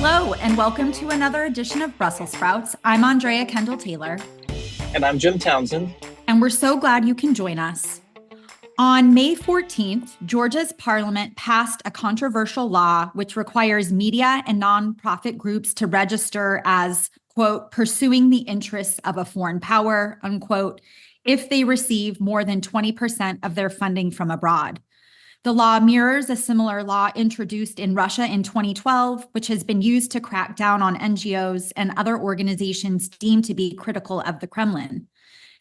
Hello, and welcome to another edition of Brussels Sprouts. I'm Andrea Kendall-Taylor. And I'm Jim Townsend. And we're so glad you can join us. On May 14th, Georgia's parliament passed a controversial law which requires media and nonprofit groups to register as, quote, pursuing the interests of a foreign power, unquote, if they receive more than 20% of their funding from abroad. The law mirrors a similar law introduced in Russia in 2012, which has been used to crack down on NGOs and other organizations deemed to be critical of the Kremlin.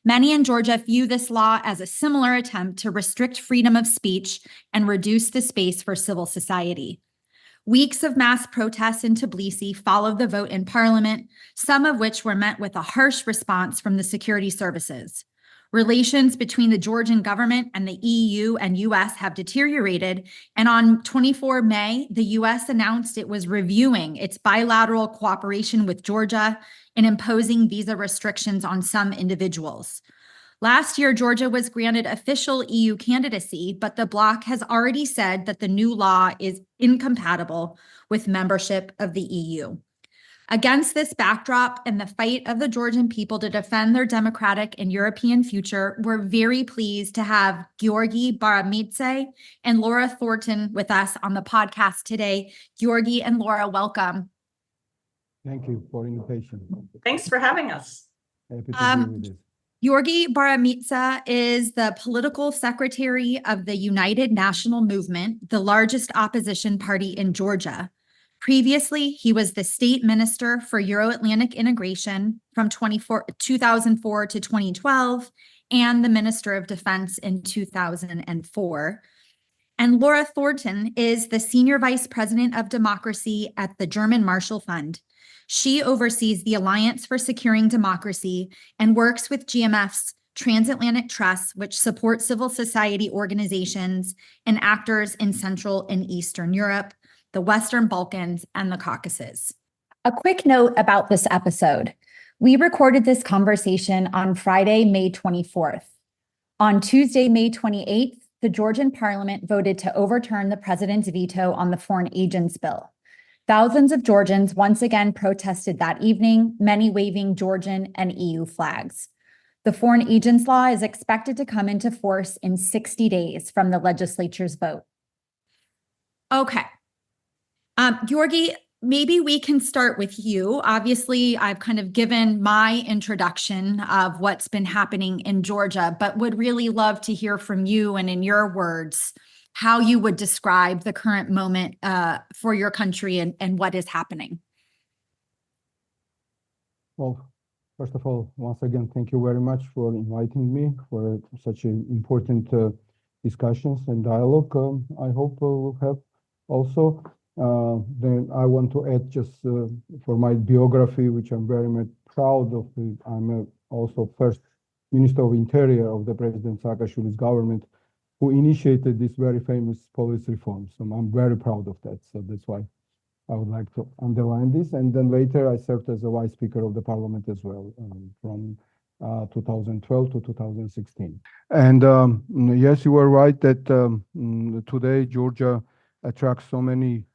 Many in Georgia view this law as a similar attempt to restrict freedom of speech and reduce the space for civil society. Weeks of mass protests in Tbilisi followed the vote in parliament, some of which were met with a harsh response from the security services. Relations between the Georgian government and the EU and US have deteriorated, and on 24 May, the US announced it was reviewing its bilateral cooperation with Georgia and imposing visa restrictions on some individuals. Last year, Georgia was granted official EU candidacy, but the bloc has already said that the new law is incompatible with membership of the EU. Against this backdrop and the fight of the Georgian people to defend their democratic and European future, we're very pleased to have Giorgi, Baramidze, and Laura Thornton with us on the podcast today. Giorgi and Laura, welcome. Thank you for the invitation. Thanks for having us. Happy to be with you. Giorgi Baramidze is the political secretary of the United National Movement, the largest opposition party in Georgia. Previously, he was the state minister for Euro-Atlantic integration from 2004 to 2012 and the minister of defense in 2004. And Laura Thornton is the senior vice president of democracy at the German Marshall Fund. She oversees the Alliance for Securing Democracy and works with GMF's Transatlantic Trust, which supports civil society organizations and actors in Central and Eastern Europe, the Western Balkans, and the Caucasus. A quick note about this episode. We recorded this conversation on Friday, May 24th. On Tuesday, May 28th, the Georgian parliament voted to overturn the president's veto on the Foreign Agents Bill. Thousands of Georgians once again protested that evening, many waving Georgian and EU flags. The Foreign Agents Law is expected to come into force in 60 days from the legislature's vote. Okay. Giorgi, maybe we can start with you. Obviously, I've kind of given my introduction of what's been happening in Georgia, but would really love to hear from you and in your words, how you would describe the current moment for your country and what is happening. Well, first of all, once again, thank you very much for inviting me for such important discussions and dialogue. I hope we'll have also. Then I want to add just for my biography, which I'm very much proud of. I'm also first Minister of Interior of the President Saakashvili's government, who initiated this very famous police reform. So I'm very proud of that. So that's why I would like to underline this. And then later I served as a Vice Speaker of the Parliament as well from 2012 to 2016. And yes, you were right that today Georgia attracts so many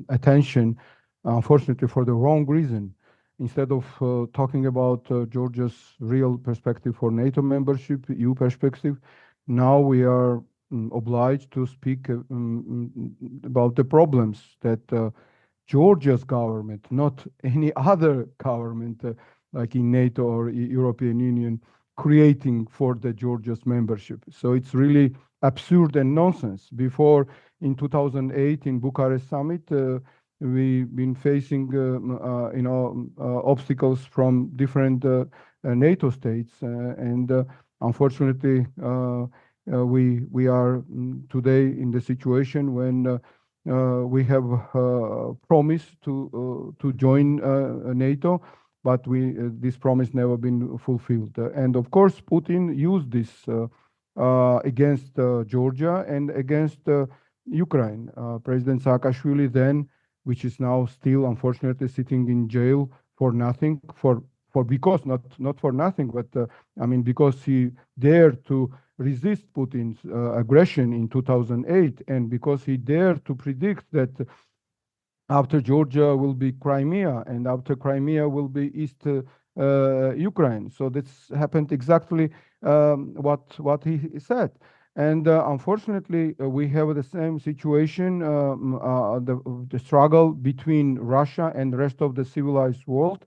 attention, unfortunately for the wrong reason. Instead of talking about Georgia's real perspective for NATO membership, EU perspective, now we are obliged to speak about the problems that Georgia's government, not any other government like in NATO or European Union, creating for the Georgia's membership. So it's really absurd and nonsense. Before, in 2008, in Bucharest summit, we've been facing, obstacles from different NATO states, and unfortunately, we are today in the situation when we have promised to join NATO, but this promise never been fulfilled. And of course, Putin used this against Georgia and against Ukraine. President Saakashvili then, which is now still unfortunately sitting in jail for nothing, because not for nothing, but because he dared to resist Putin's aggression in 2008, and because he dared to predict that After Georgia will be Crimea, and after Crimea will be East Ukraine. So this happened exactly what he said. And unfortunately, we have the same situation, the struggle between Russia and the rest of the civilized world,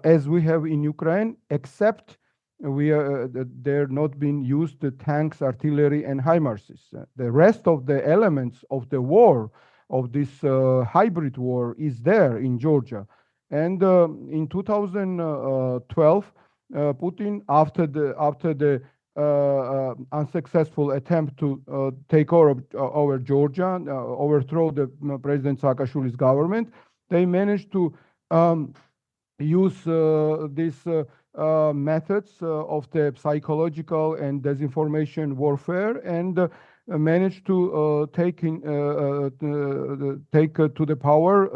as we have in Ukraine, except they're not being used the tanks, artillery, and HIMARSs. The rest of the elements of the war, of this hybrid war, is there in Georgia. And in 2012, Putin, after the unsuccessful attempt to take over Georgia, overthrow the President Saakashvili's government, they managed to use these methods of the psychological and disinformation warfare, and managed to take to the power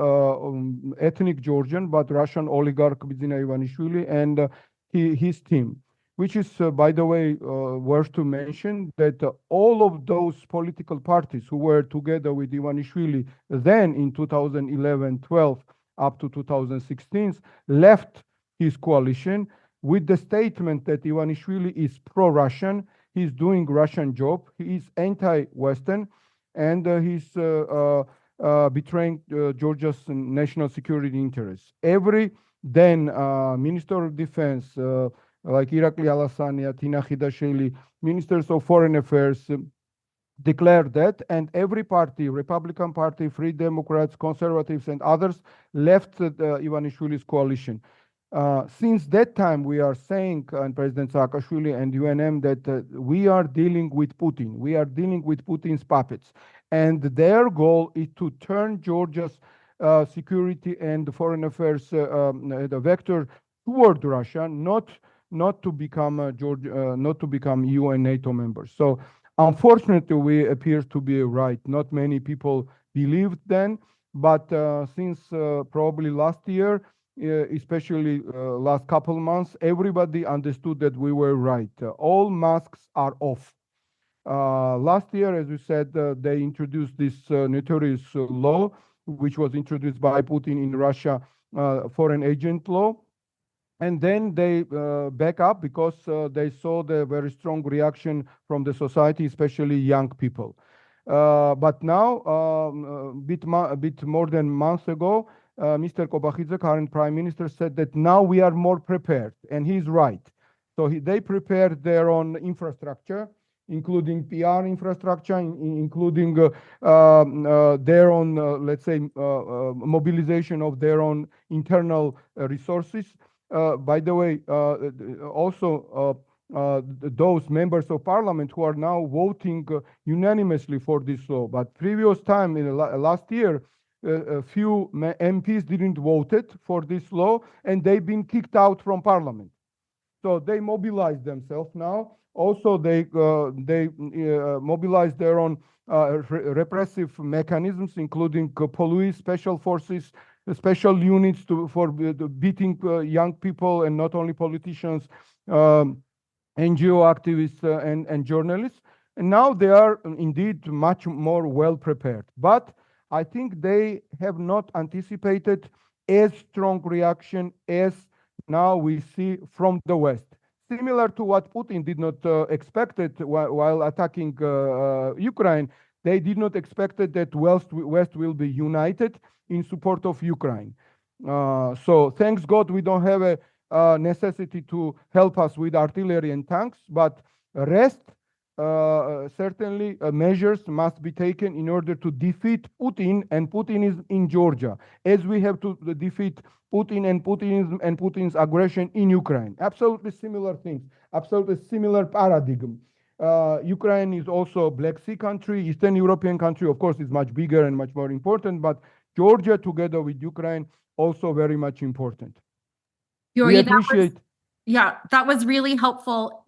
ethnic Georgian but Russian oligarch Bidzina Ivanishvili and his team, which is, by the way, worth to mention that all of those political parties who were together with Ivanishvili then in 2011-12 up to 2016 left his coalition with the statement that Ivanishvili is pro-Russian, he's doing Russian job, he is anti-Western, and he's betraying Georgia's national security interests. Every then Minister of Defense, like Irakli Alasania, Tina Khidashvili, Ministers of Foreign Affairs, declared that, and every party, Republican Party, Free Democrats, Conservatives, and others left Ivanishvili's coalition. Since that time, we are saying, and President Saakashvili and UNM, that we are dealing with Putin. We are dealing with Putin's puppets. And their goal is to turn Georgia's security and foreign affairs the vector toward Russia, not to become not to become EU and NATO members. So unfortunately, we appear to be right. Not many people believed then, but since probably last year, especially last couple months, everybody understood that we were right. All masks are off. Last year, as you said, they introduced this notorious law, which was introduced by Putin in Russia, foreign agent law. And then they back up because they saw the very strong reaction from the society, especially young people. But now, a bit more than a month ago, Mr. Kobakhidze, current prime minister, said that now we are more prepared, and he's right. So they prepared their own infrastructure, including PR infrastructure, including their own, let's say, mobilization of their own internal resources. By the way, also those members of parliament who are now voting unanimously for this law. But previous time, in last year, a few MPs didn't vote for this law, and they've been kicked out from parliament. So they mobilized themselves now. Also, they mobilized their own repressive mechanisms, including police, special forces, special units for beating young people, and not only politicians, NGO activists and journalists. And now they are indeed much more well prepared. But I think they have not anticipated as strong reaction as now we see from the West. Similar to what Putin did not expect it while attacking Ukraine, they did not expect that West will be united in support of Ukraine. So thanks God we don't have a necessity to help us with artillery and tanks, but rest certainly measures must be taken in order to defeat Putin, and Putin is in Georgia, as we have to defeat Putin and Putinism and Putin's aggression in Ukraine. Absolutely similar things, absolutely similar paradigm. Ukraine is also a Black Sea country, Eastern European country, of course, is much bigger and much more important, but Georgia together with Ukraine also very much important. Giorgi, We appreciate. that was really helpful.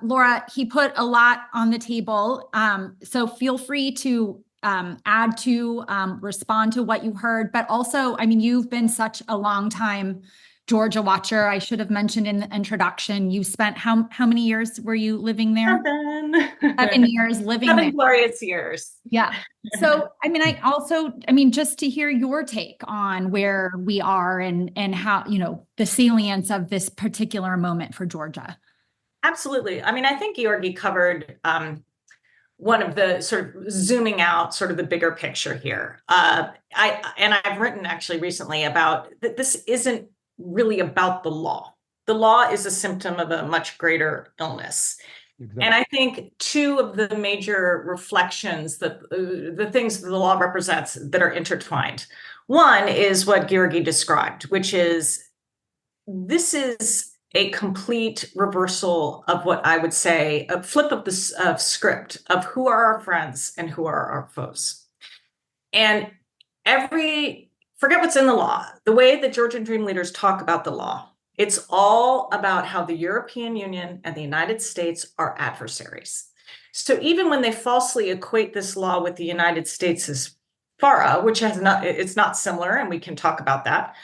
Laura, he put a lot on the table. So feel free to add to, respond to what you heard, but also, I mean, you've been such a long time Georgia watcher. I should have mentioned in the introduction, you spent how many years were you living there? 7 years living there. 7 glorious years. Yeah. So, I mean, just to hear your take on where we are and how, the salience of this particular moment for Georgia. Absolutely. I mean, I think Giorgi covered one of the sort of zooming out, sort of the bigger picture here. I've written actually recently about that this isn't really about the law. The law is a symptom of a much greater illness. Exactly. And I think two of the major reflections that the things that the law represents that are intertwined. One is what Giorgi described, which is this is a complete reversal of what I would say, a flip of the script of who are our friends and who are our foes. And forget what's in the law, the way that Georgian Dream leaders talk about the law, it's all about how the European Union and the United States are adversaries. So even when they falsely equate this law with the United States' FARA, which it's not similar, and we can talk about that,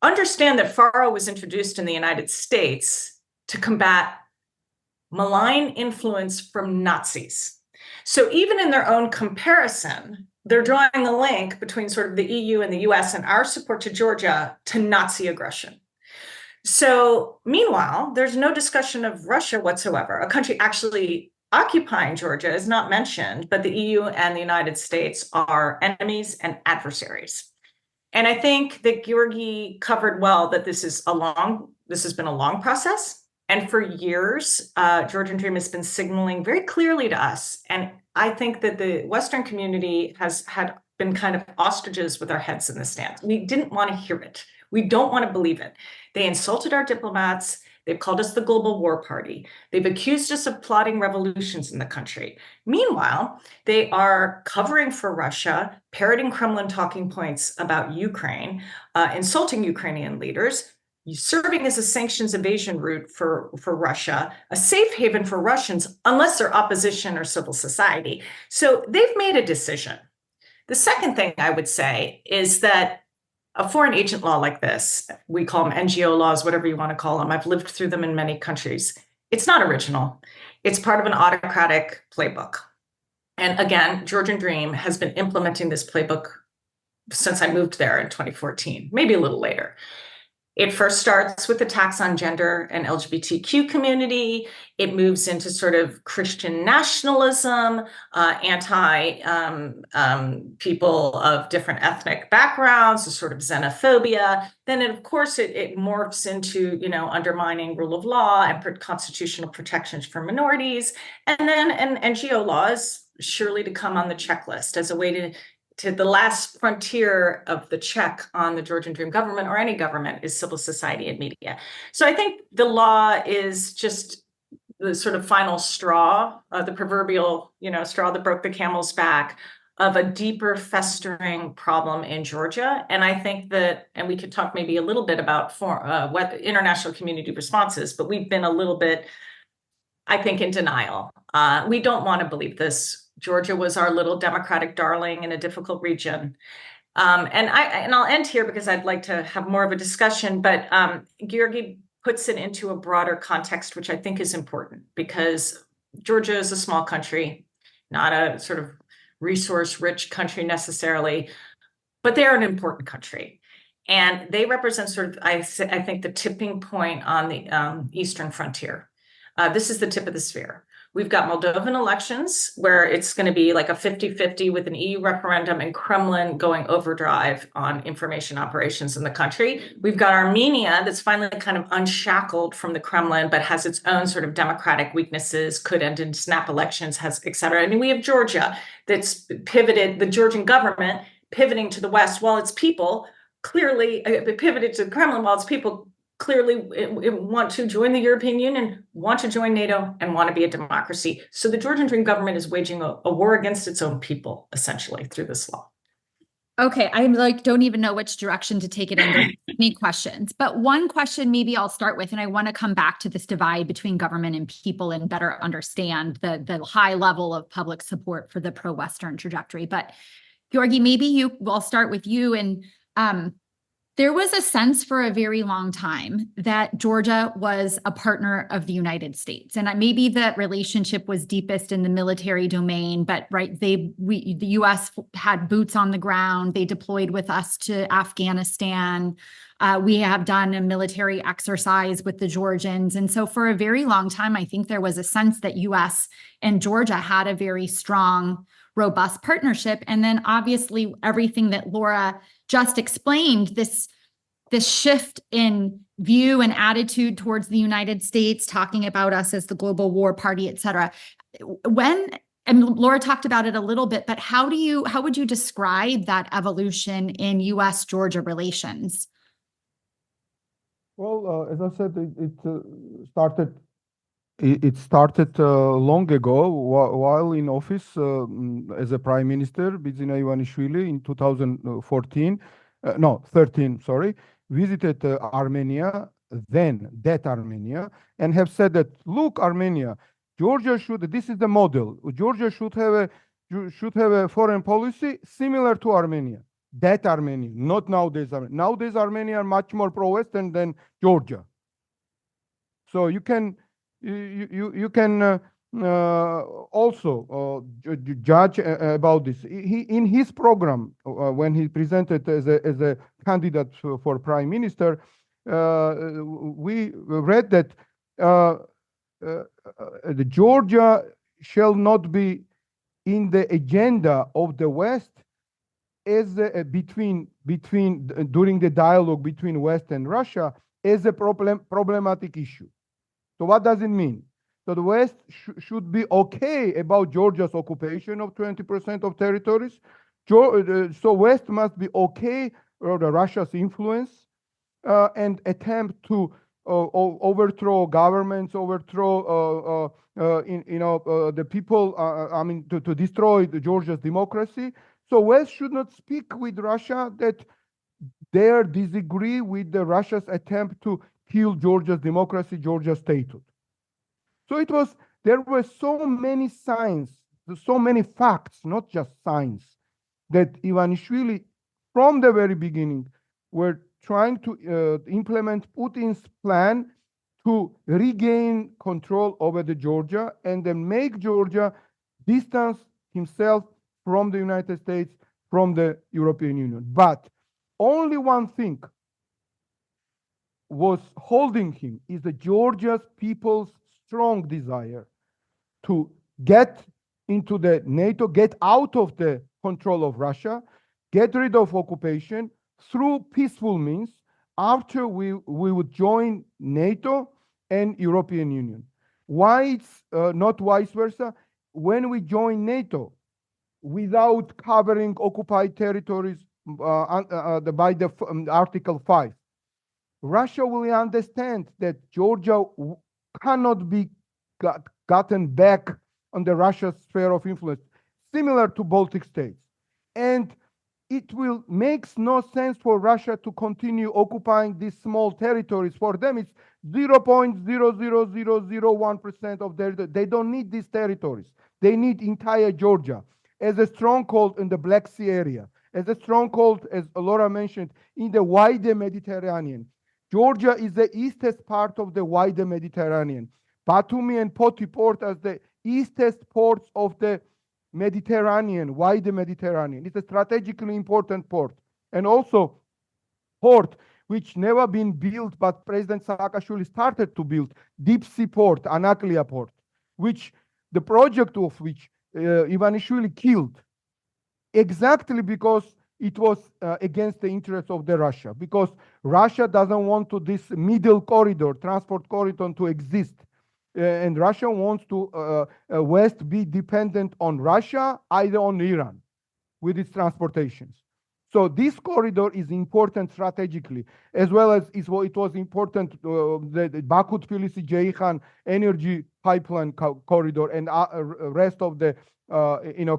understand that FARA was introduced in the United States to combat malign influence from Nazis. So even in their own comparison, they're drawing a link between sort of the EU and the US and our support to Georgia to Nazi aggression. So meanwhile, there's no discussion of Russia whatsoever. A country actually occupying Georgia is not mentioned, but the EU and the United States are enemies and adversaries. And I think that Giorgi covered well that this has been a long process. And for years, Georgian Dream has been signaling very clearly to us. And I think that the Western community had been kind of ostriches with our heads in the sand. We didn't want to hear it. We don't want to believe it. They insulted our diplomats. They've called us the global war party. They've accused us of plotting revolutions in the country. Meanwhile, they are covering for Russia, parroting Kremlin talking points about Ukraine, insulting Ukrainian leaders, serving as a sanctions evasion route for Russia, a safe haven for Russians, unless they're opposition or civil society. So they've made a decision. The second thing I would say is that a foreign agent law like this, we call them NGO laws, whatever you want to call them. I've lived through them in many countries. It's not original. It's part of an autocratic playbook. And again, Georgian Dream has been implementing this playbook since I moved there in 2014, maybe a little later. It first starts with attacks on gender and LGBTQ community. It moves into sort of Christian nationalism, people of different ethnic backgrounds, a sort of xenophobia. Then, of course, it morphs into, undermining rule of law and constitutional protections for minorities. And then an NGO law is surely to come on the checklist as a way to the last frontier of the check on the Georgian Dream government or any government is civil society and media. So I think the law is just the sort of final straw, the proverbial, straw that broke the camel's back of a deeper festering problem in Georgia. And I think that, and we could talk maybe a little bit about what international community responses, but we've been a little bit, I think, in denial. We don't want to believe this. Georgia was our little democratic darling in a difficult region. And I'll end here because I'd like to have more of a discussion, but Giorgi puts it into a broader context, which I think is important because Georgia is a small country, not a sort of resource-rich country necessarily, but they're an important country. And they represent sort of, I think, the tipping point on the eastern frontier. This is the tip of the sphere. We've got Moldovan elections where it's going to be like a 50-50 with an EU referendum and Kremlin going overdrive on information operations in the country. We've got Armenia that's finally kind of unshackled from the Kremlin, but has its own sort of democratic weaknesses, could end in snap elections, et cetera. I mean, we have Georgia that's pivoted, the Georgian government pivoting to the West while its people clearly pivoted to the Kremlin while its people clearly want to join the European Union, want to join NATO, and want to be a democracy. So the Georgian Dream government is waging a war against its own people, essentially, through this law. Okay, I don't even know which direction to take it in. There's many questions, but one question maybe I'll start with, and I want to come back to this divide between government and people and better understand the high level of public support for the pro-Western trajectory. But Giorgi, maybe I'll start with you and There was a sense for a very long time that Georgia was a partner of the United States. And maybe that relationship was deepest in the military domain, but the US had boots on the ground. They deployed with us to Afghanistan. We have done a military exercise with the Georgians. And so for a very long time, I think there was a sense that US and Georgia had a very strong, robust partnership. And then obviously everything that Laura just explained, this shift in view and attitude towards the United States, talking about us as the global war party, et cetera. And Laura talked about it a little bit, but how would you describe that evolution in US-Georgia relations? Well, as I said, it started long ago while in office as a prime minister, Bidzina Ivanishvili in 2014, 13, sorry, visited Armenia, that Armenia, and have said that, look, Armenia, Georgia this is the model. Georgia should have a foreign policy similar to Armenia. That Armenia, not nowadays Armenia. Nowadays Armenia are much more pro-Western than Georgia. So you can also judge about this. In his program, when he presented as a candidate for prime minister, we read that the Georgia shall not be in the agenda of the West as during the dialogue between West and Russia as a problematic issue. So what does it mean? So the West should be okay about Georgia's occupation of 20% of territories. So West must be okay with Russia's influence and attempt to overthrow governments, overthrow the people. To destroy Georgia's democracy. So West should not speak with Russia that they disagree with Russia's attempt to kill Georgia's democracy, Georgia's statehood. So there were so many signs, so many facts, not just signs, that Ivanishvili, from the very beginning, were trying to implement Putin's plan to regain control over Georgia and then make Georgia distance himself from the United States, from the European Union. But only one thing was holding him is Georgia's people's strong desire to get into the NATO, get out of the control of Russia, get rid of occupation through peaceful means after we would join NATO and European Union. Why it's not vice versa? When we join NATO, without covering occupied territories by Article 5, Russia will understand that Georgia cannot be gotten back on the Russia's sphere of influence, similar to Baltic states. And it will makes no sense for Russia to continue occupying these small territories. For them, it's 0.00001% of they don't need these territories. They need entire Georgia as a stronghold in the Black Sea area, as a stronghold, as Laura mentioned, in the wider Mediterranean. Georgia is the eastest part of the wider Mediterranean. Batumi and Poti port as the eastest ports of the Mediterranean, wider Mediterranean. It's a strategically important port. And also port which never been built, but President Saakashvili started to build, deep sea port, Anaklia port, which the project of which Ivanishvili killed exactly because it was against the interests of the Russia, because Russia doesn't want this middle corridor, transport corridor to exist. And Russia wants to West be dependent on Russia, either on Iran with its transportations. So this corridor is important strategically, as well as it was important the Baku-Tbilisi-Ceyhan energy pipeline corridor and rest of the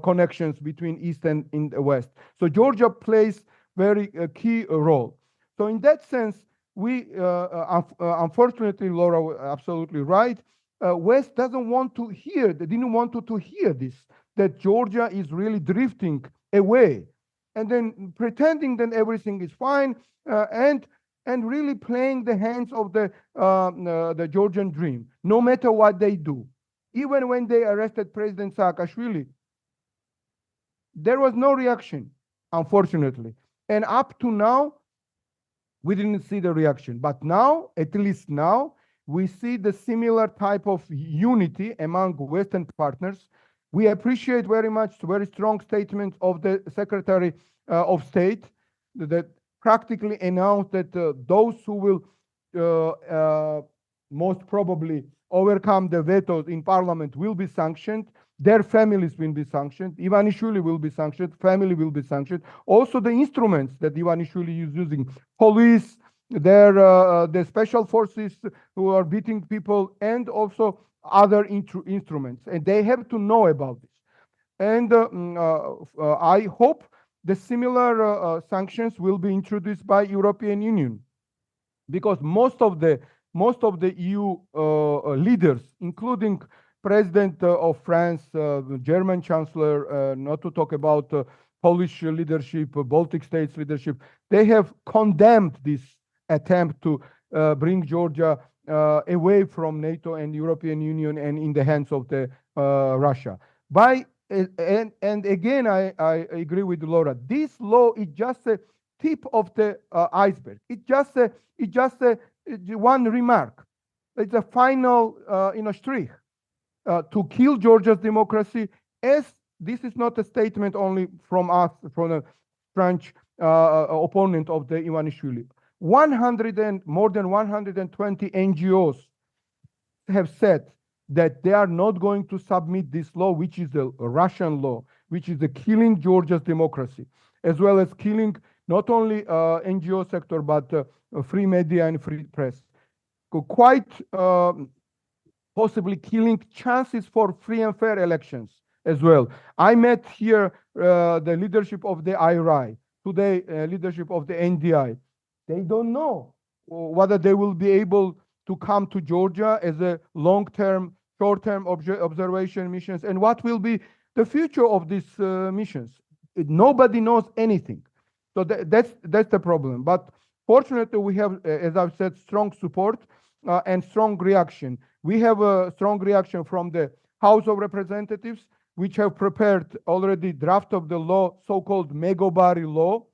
connections between East and in the West. So Georgia plays very key role. So in that sense, we unfortunately, Laura was absolutely right. West doesn't want to hear. They didn't want to hear this, that Georgia is really drifting away and then pretending that everything is fine, and really playing the hands of the Georgian dream, no matter what they do. Even when they arrested President Saakashvili, there was no reaction, unfortunately. And up to now, we didn't see the reaction. But now, at least now, we see the similar type of unity among Western partners. We appreciate very much the very strong statement of the Secretary of State that practically announced that those who will most probably overcome the vetoes in parliament will be sanctioned. Their families will be sanctioned. Ivanishvili will be sanctioned. Family will be sanctioned. Also, the instruments that Ivanishvili is using, police, the special forces who are beating people, and also other instruments. And they have to know about this. And I hope the similar sanctions will be introduced by European Union, because most of the EU leaders, including President of France, German Chancellor, not to talk about Polish leadership, Baltic states leadership, they have condemned this attempt to bring Georgia away from NATO and European Union and in the hands of the Russia. And again, I agree with Laura. This law is just a tip of the iceberg. It's just one remark. It's a final, streak to kill Georgia's democracy. As this is not a statement only from us, from a French opponent of the Ivanishvili. More than 120 NGOs have said that they are not going to submit this law, which is a Russian law, which is the killing Georgia's democracy, as well as killing not only NGO sector, but free media and free press. Quite possibly killing chances for free and fair elections as well. I met here the leadership of the IRI, today leadership of the NDI. They don't know whether they will be able to come to Georgia as a long-term, short-term observation missions, and what will be the future of these missions. Nobody knows anything. So that's the problem. But fortunately, we have, as I've said, strong support and strong reaction. We have a strong reaction from the House of Representatives, which have prepared already draft of the law, so-called Megobari law.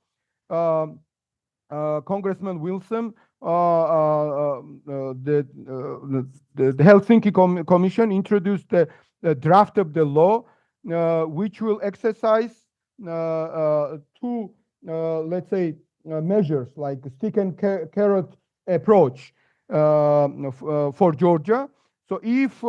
Congressman Wilson, the Helsinki Commission introduced the draft of the law, which will exercise two, let's say, measures like stick and carrot approach for Georgia. So if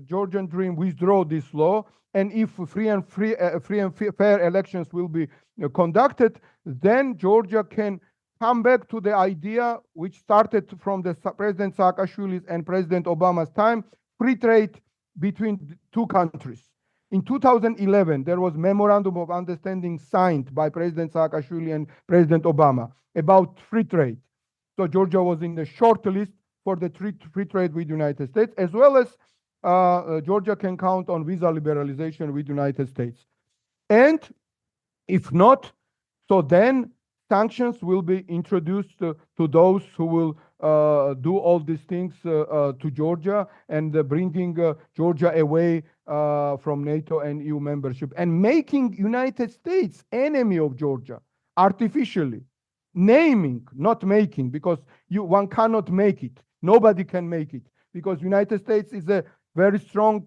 Georgian Dream withdraw this law, and if free and fair elections will be conducted, then Georgia can come back to the idea which started from the President Saakashvili's and President Obama's time, free trade between two countries. In 2011, there was memorandum of understanding signed by President Saakashvili and President Obama about free trade. So Georgia was in the short list for the free trade with the United States, as well as Georgia can count on visa liberalization with the United States. And if not, so then sanctions will be introduced to those who will do all these things to Georgia and bringing Georgia away from NATO and EU membership and making United States enemy of Georgia artificially. Naming, not making, because one cannot make it. Nobody can make it, because United States is a very strong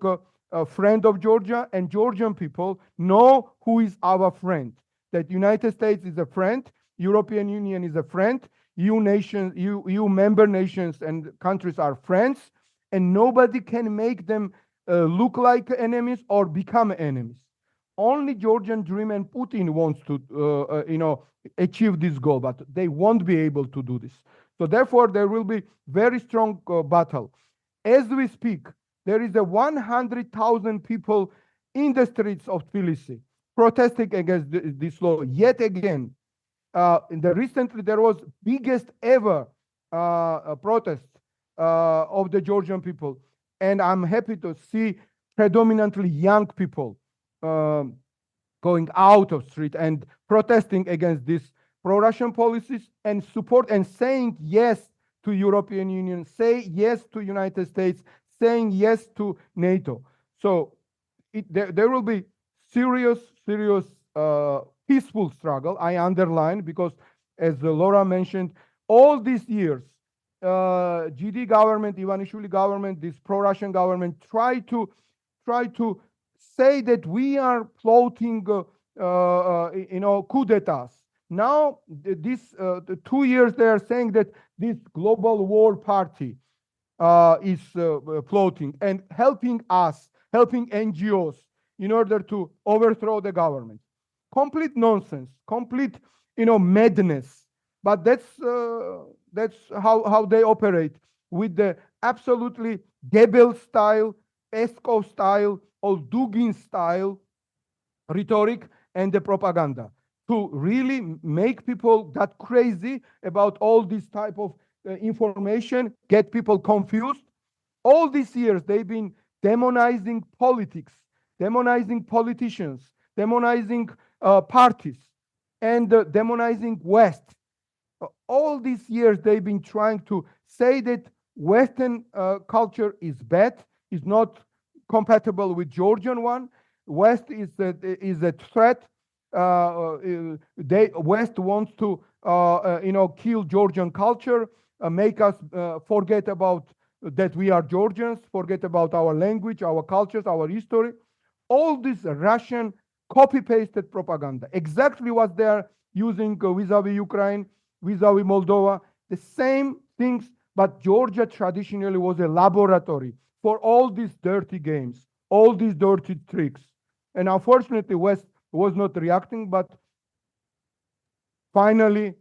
friend of Georgia, and Georgian people know who is our friend. That United States is a friend, European Union is a friend, EU member nations and countries are friends, and nobody can make them look like enemies or become enemies. Only Georgian Dream and Putin wants to, achieve this goal, but they won't be able to do this. So therefore, there will be very strong battle. As we speak, there is 100,000 people in the streets of Tbilisi protesting against this law yet again. Recently, there was biggest ever protest of the Georgian people, and I'm happy to see predominantly young people going out of street and protesting against these pro-Russian policies and support and saying yes to European Union, say yes to United States, saying yes to NATO. So there will be serious peaceful struggle, I underline, because as Laura mentioned, all these years, GD government, Ivanishvili government, this pro-Russian government try to say that we are plotting, coup d'etats. Now, the 2 years they are saying that this global war party is floating and helping us, helping NGOs in order to overthrow the government. Complete nonsense, complete, madness. But that's how they operate with the absolutely Goebbels style, Eskov style, or Dugin style rhetoric and the propaganda to really make people that crazy about all this type of information, get people confused. All these years, they've been demonizing politics, demonizing politicians, demonizing parties, and demonizing West. All these years, they've been trying to say that Western culture is bad, is not compatible with Georgian one. West is a threat. West wants to, kill Georgian culture, make us forget about that we are Georgians, forget about our language, our cultures, our history. All this Russian copy-pasted propaganda, exactly what they are using vis-a-vis Ukraine, vis-a-vis Moldova, the same things, but Georgia traditionally was a laboratory for all these dirty games, all these dirty tricks. And unfortunately, West was not reacting, but finally,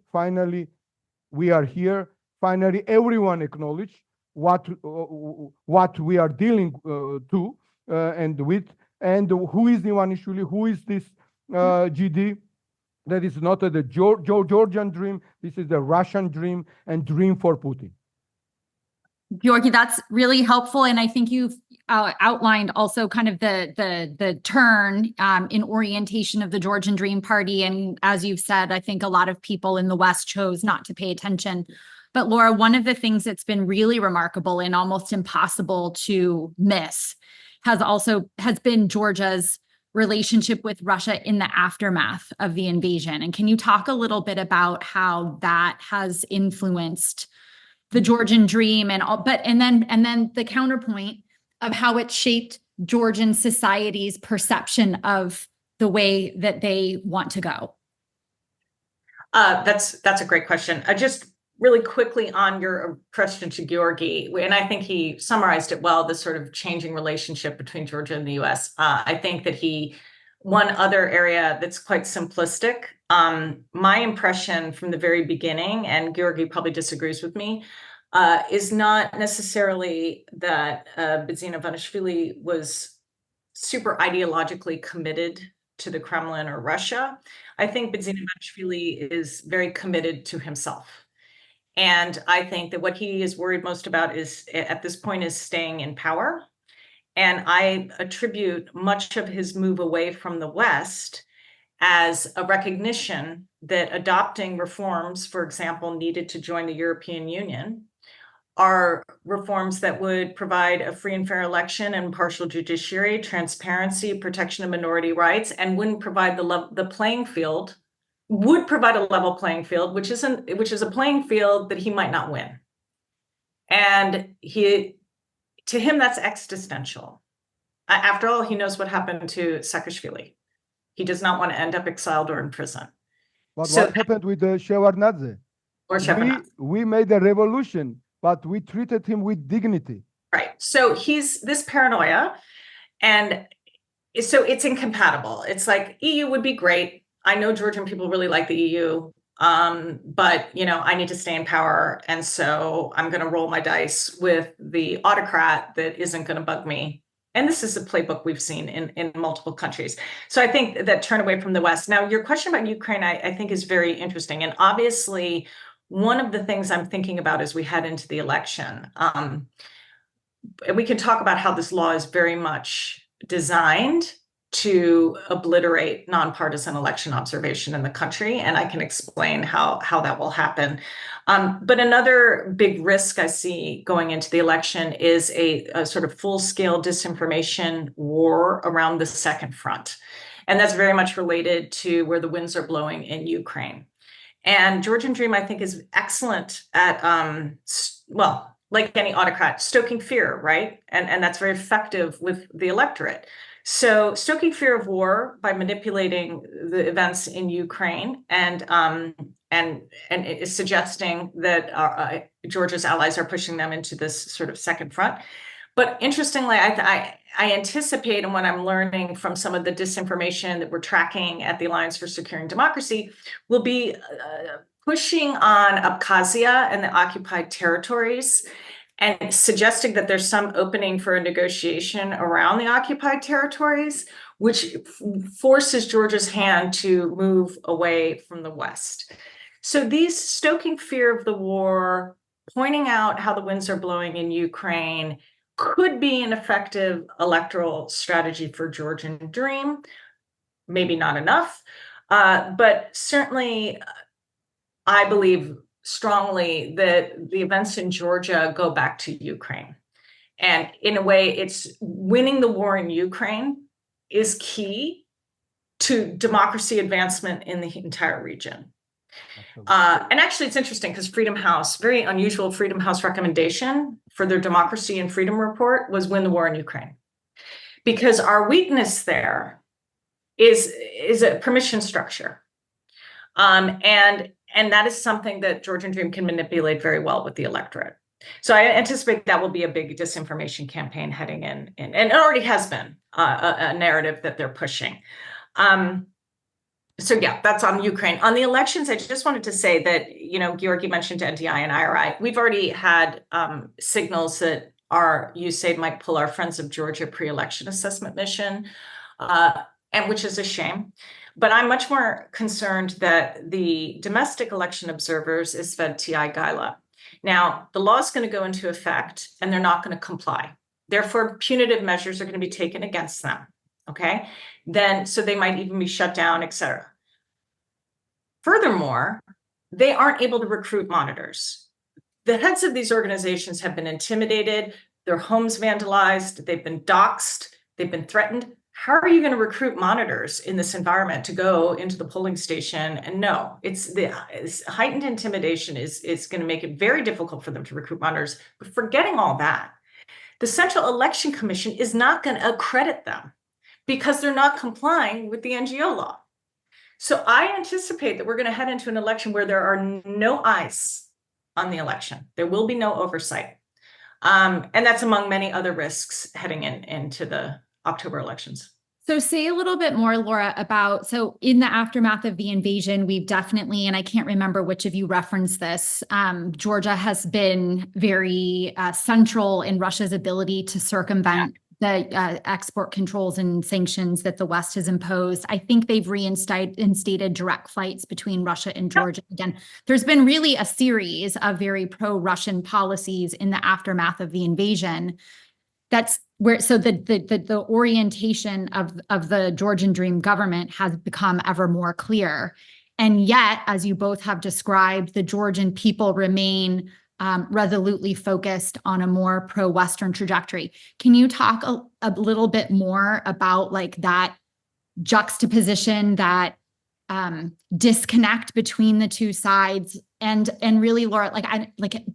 we are here. Finally, everyone acknowledged what we are dealing to and with, and who is Ivanishvili, who is this GD. That is not the Georgian dream. This is the Russian dream and dream for Putin. Giorgi, that's really helpful. And I think you've outlined also kind of the turn in orientation of the Georgian Dream Party. And as you've said, I think a lot of people in the West chose not to pay attention. But Laura, one of the things that's been really remarkable and almost impossible to miss has been Georgia's relationship with Russia in the aftermath of the invasion. And can you talk a little bit about how that has influenced the Georgian dream and then the counterpoint of how it shaped Georgian society's perception of the way that they want to go? That's a great question. Just really quickly on your question to Giorgi, and I think he summarized it well, the sort of changing relationship between Georgia and the US. I think that one other area that's quite simplistic, my impression from the very beginning, and Giorgi probably disagrees with me, is not necessarily that Bidzina Ivanishvili was super ideologically committed to the Kremlin or Russia. I think Bidzina Ivanishvili is very committed to himself. And I think that what he is worried most about at this point is staying in power. And I attribute much of his move away from the West as a recognition that adopting reforms, for example, needed to join the European Union, are reforms that would provide a free and fair election and impartial judiciary, transparency, protection of minority rights, and wouldn't provide the playing field, would provide a level playing field, which is a playing field that he might not win. And to him, that's existential. After all, he knows what happened to Saakashvili. He does not want to end up exiled or in prison. But what happened with Shevardnadze? Or Shevardnadze. We made a revolution, but we treated him with dignity. Right. So he's this paranoia, and so it's incompatible. It's like EU would be great. I know Georgian people really like the EU, but I need to stay in power, and so I'm going to roll my dice with the autocrat that isn't going to bug me. And this is a playbook we've seen in multiple countries. So I think that turn away from the West. Now, your question about Ukraine, I think is very interesting. And obviously, one of the things I'm thinking about as we head into the election, we can talk about how this law is very much designed to obliterate nonpartisan election observation in the country, and I can explain how that will happen. But another big risk I see going into the election is a sort of full-scale disinformation war around the second front. And that's very much related to where the winds are blowing in Ukraine. And Georgian Dream, I think, is excellent at, well, like any autocrat, stoking fear, right? And that's very effective with the electorate. So stoking fear of war by manipulating the events in Ukraine and it is suggesting that Georgia's allies are pushing them into this sort of second front. But interestingly, I anticipate, and what I'm learning from some of the disinformation that we're tracking at the Alliance for Securing Democracy, will be pushing on Abkhazia and the occupied territories and suggesting that there's some opening for a negotiation around the occupied territories, which forces Georgia's hand to move away from the West. So these stoking fear of the war, pointing out how the winds are blowing in Ukraine, could be an effective electoral strategy for Georgian Dream. Maybe not enough, but certainly I believe strongly that the events in Georgia go back to Ukraine. And in a way, it's winning the war in Ukraine is key to democracy advancement in the entire region. And actually, it's interesting because Freedom House, very unusual Freedom House recommendation for their Democracy and Freedom report was win the war in Ukraine. Because our weakness there is a permission structure. And that is something that Georgian Dream can manipulate very well with the electorate. So I anticipate that will be a big disinformation campaign heading in and it already has been a narrative that they're pushing. So yeah, that's on Ukraine. On the elections, I just wanted to say that, you know, Giorgi mentioned NDI and IRI. We've already had signals that our USAID might pull our Friends of Georgia pre-election assessment mission, and which is a shame. But I'm much more concerned that the domestic election observers is fed TI Gila. Now, the law is going to go into effect and they're not going to comply. Therefore, punitive measures are going to be taken against them. Okay, then so they might even be shut down, etc. Furthermore, they aren't able to recruit monitors. The heads of these organizations have been intimidated, their homes vandalized, they've been doxxed, they've been threatened. How are you going to recruit monitors in this environment to go into the polling station? And no, it's heightened intimidation is going to make it very difficult for them to recruit monitors. But forgetting all that, the Central Election Commission is not going to accredit them because they're not complying with the NGO law. So I anticipate that we're going to head into an election where there are no eyes on the election. There will be no oversight. And that's among many other risks heading into the October elections. So say a little bit more, Laura, about, so in the aftermath of the invasion, we've definitely, and I can't remember which of you referenced this, Georgia has been very central in Russia's ability to circumvent the export controls and sanctions that the West has imposed. I think they've reinstated direct flights between Russia and Georgia. Again, there's been really a series of very pro-Russian policies in the aftermath of the invasion. That's where, so the orientation of the Georgian Dream government has become ever more clear. And yet, as you both have described, the Georgian people remain resolutely focused on a more pro-Western trajectory. Can you talk a little bit more about like that juxtaposition, that disconnect between the two sides, and really, Laura,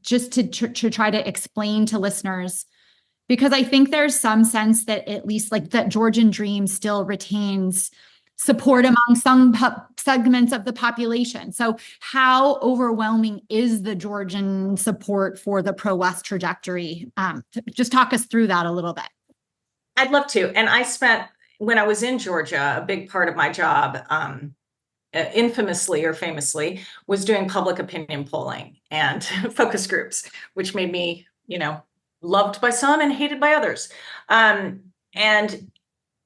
just to try to explain to listeners, because I think there's some sense that at least like that Georgian Dream still retains support among some segments of the population. So how overwhelming is the Georgian support for the pro-West trajectory? Just talk us through that a little bit. I'd love to. And I spent, when I was in Georgia, a big part of my job, infamously or famously, was doing public opinion polling and focus groups, which made me, loved by some and hated by others. And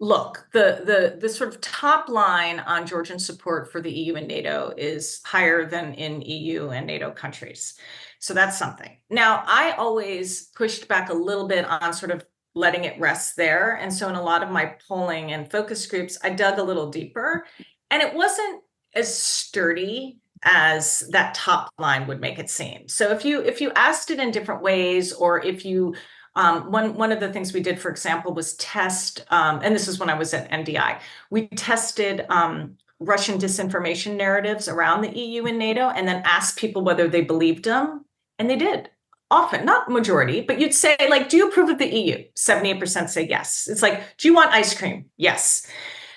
look, the sort of top line on Georgian support for the EU and NATO is higher than in EU and NATO countries. So that's something. Now, I always pushed back a little bit on sort of letting it rest there. And so in a lot of my polling and focus groups, I dug a little deeper, and it wasn't as sturdy as that top line would make it seem. So if you asked it in different ways, or if you one of the things we did, for example, was test, and this is when I was at NDI, we tested Russian disinformation narratives around the EU and NATO, and then asked people whether they believed them, and they did. Often, not majority, but you'd say, like, do you approve of the EU? 78% say yes. It's like, do you want ice cream? Yes.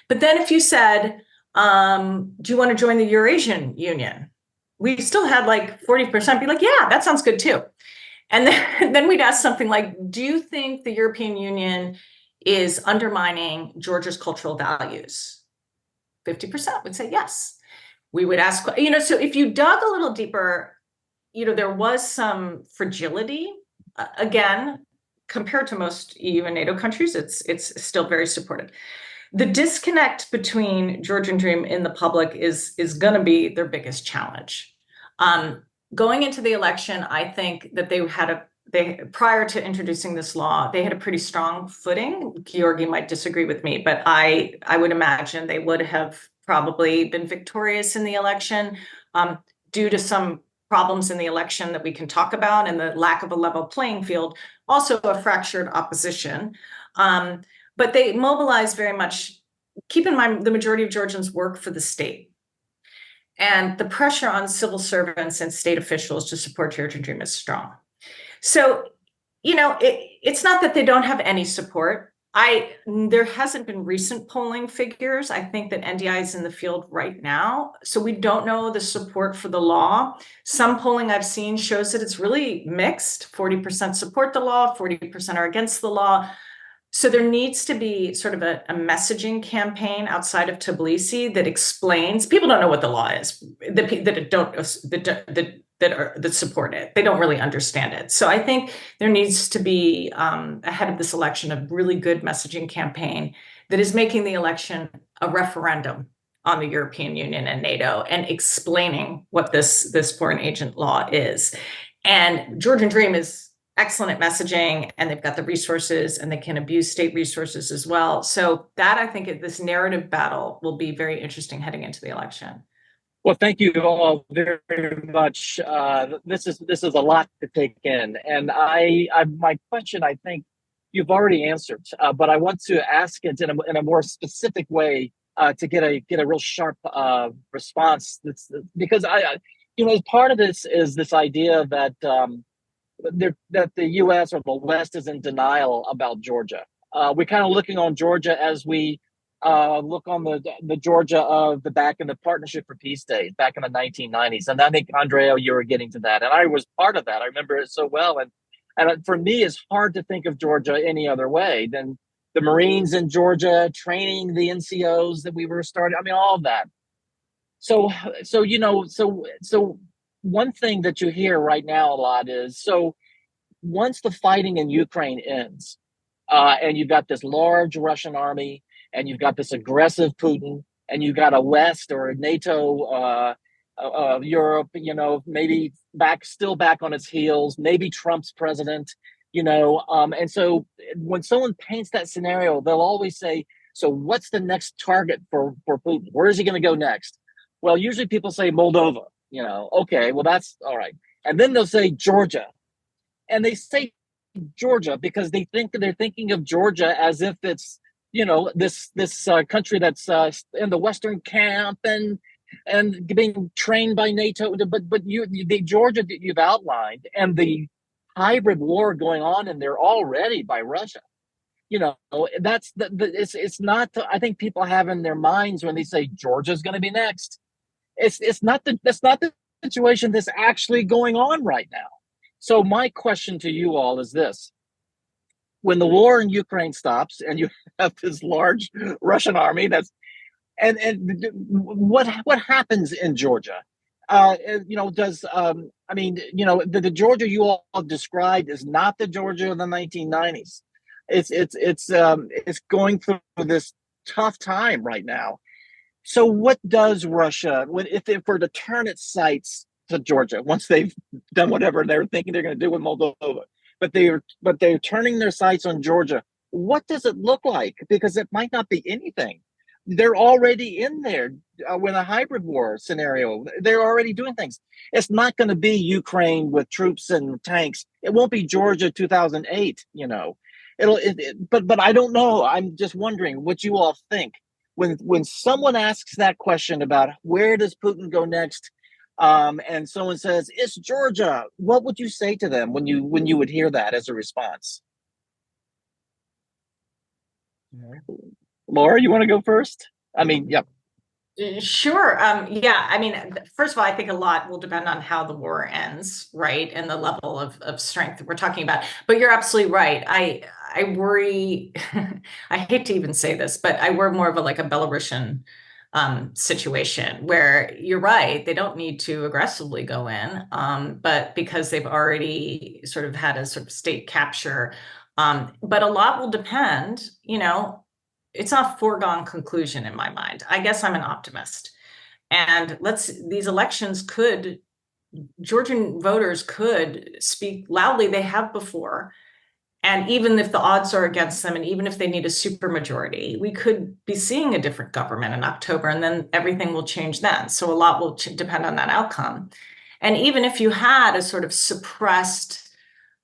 But then if you said, do you want to join the Eurasian Union? We still had like 40% be like, yeah, that sounds good too. And then we'd ask something like, do you think the European Union is undermining Georgia's cultural values? 50% would say yes. We would ask, so if you dug a little deeper, there was some fragility. Again, compared to most EU and NATO countries, it's still very supportive. The disconnect between Georgian Dream in the public is going to be their biggest challenge. Going into the election, I think that they prior to introducing this law, they had a pretty strong footing. Giorgi might disagree with me, but I would imagine they would have probably been victorious in the election due to some problems in the election that we can talk about, and the lack of a level playing field, also a fractured opposition. But they mobilized very much. Keep in mind, the majority of Georgians work for the state. And the pressure on civil servants and state officials to support Georgian Dream is strong. So, it's not that they don't have any support. There hasn't been recent polling figures. I think that NDI is in the field right now, so we don't know the support for the law. Some polling I've seen shows that it's really mixed. 40% support the law, 40% are against the law. So there needs to be sort of a messaging campaign outside of Tbilisi that explains. People don't know what the law is. That support it. They don't really understand it. So I think there needs to be, ahead of this election, a really good messaging campaign that is making the election a referendum on the European Union and NATO, and explaining what this foreign agent law is. And Georgian Dream is excellent at messaging, and they've got the resources, and they can abuse state resources as well. So that, I think, this narrative battle will be very interesting heading into the election. Well, thank you all very much. This is a lot to take in, and my question, I think you've already answered, but I want to ask it in a more specific way to get a real sharp response. Because part of this is this idea that that the U.S. or the West is in denial about Georgia. We're kind of looking on Georgia as we look on the Georgia of the back in the Partnership for Peace days back in the 1990s. And I think, Andrea, you were getting to that. And I was part of that. I remember it so well. And for me, it's hard to think of Georgia any other way than the Marines in Georgia training the NCOs that we were starting. I mean, all of that. So one thing that you hear right now a lot is, so once the fighting in Ukraine ends, and you've got this large Russian army, and you've got this aggressive Putin, and you've got a West or a NATO, Europe, maybe still back on its heels, maybe Trump's president, and so when someone paints that scenario, they'll always say, so what's the next target for Putin? Where is he going to go next? Well, usually people say Moldova. Okay, well, that's all right. And then they'll say Georgia. And they say Georgia because they're thinking of Georgia as if it's, this country that's in the Western camp and being trained by NATO. But the Georgia that you've outlined, and the hybrid war going on in there already by Russia, it's not, I think people have in their minds when they say Georgia's going to be next. That's not the situation that's actually going on right now. So my question to you all is this: when the war in Ukraine stops and you have this large Russian army and what happens in Georgia? The Georgia you all described is not the Georgia of the 1990s. It's going through this tough time right now. So what does Russia, if it were to turn its sights to Georgia once they've done whatever they're thinking they're going to do with Moldova, they're turning their sights on Georgia. What does it look like? Because it might not be anything. They're already in there with a hybrid war scenario. They're already doing things. It's not going to be Ukraine with troops and tanks. It won't be Georgia 2008. But I don't know. I'm just wondering what you all think when someone asks that question about where does Putin go next, and someone says it's Georgia. What would you say to them when you would hear that as a response? Yeah. Laura, you want to go first? I mean, yeah. Sure. Yeah. I mean, first of all, I think a lot will depend on how the war ends, right? And the level of strength that we're talking about. But you're absolutely right. I worry, I hate to even say this, but I worry more of a Belarusian situation where you're right, they don't need to aggressively go in, but because they've already sort of had a sort of state capture. But a lot will depend, it's not a foregone conclusion in my mind. I guess I'm an optimist. And these elections Georgian voters could speak loudly, they have before. And even if the odds are against them, and even if they need a supermajority, we could be seeing a different government in October, and then everything will change then. So a lot will depend on that outcome. And even if you had a sort of suppressed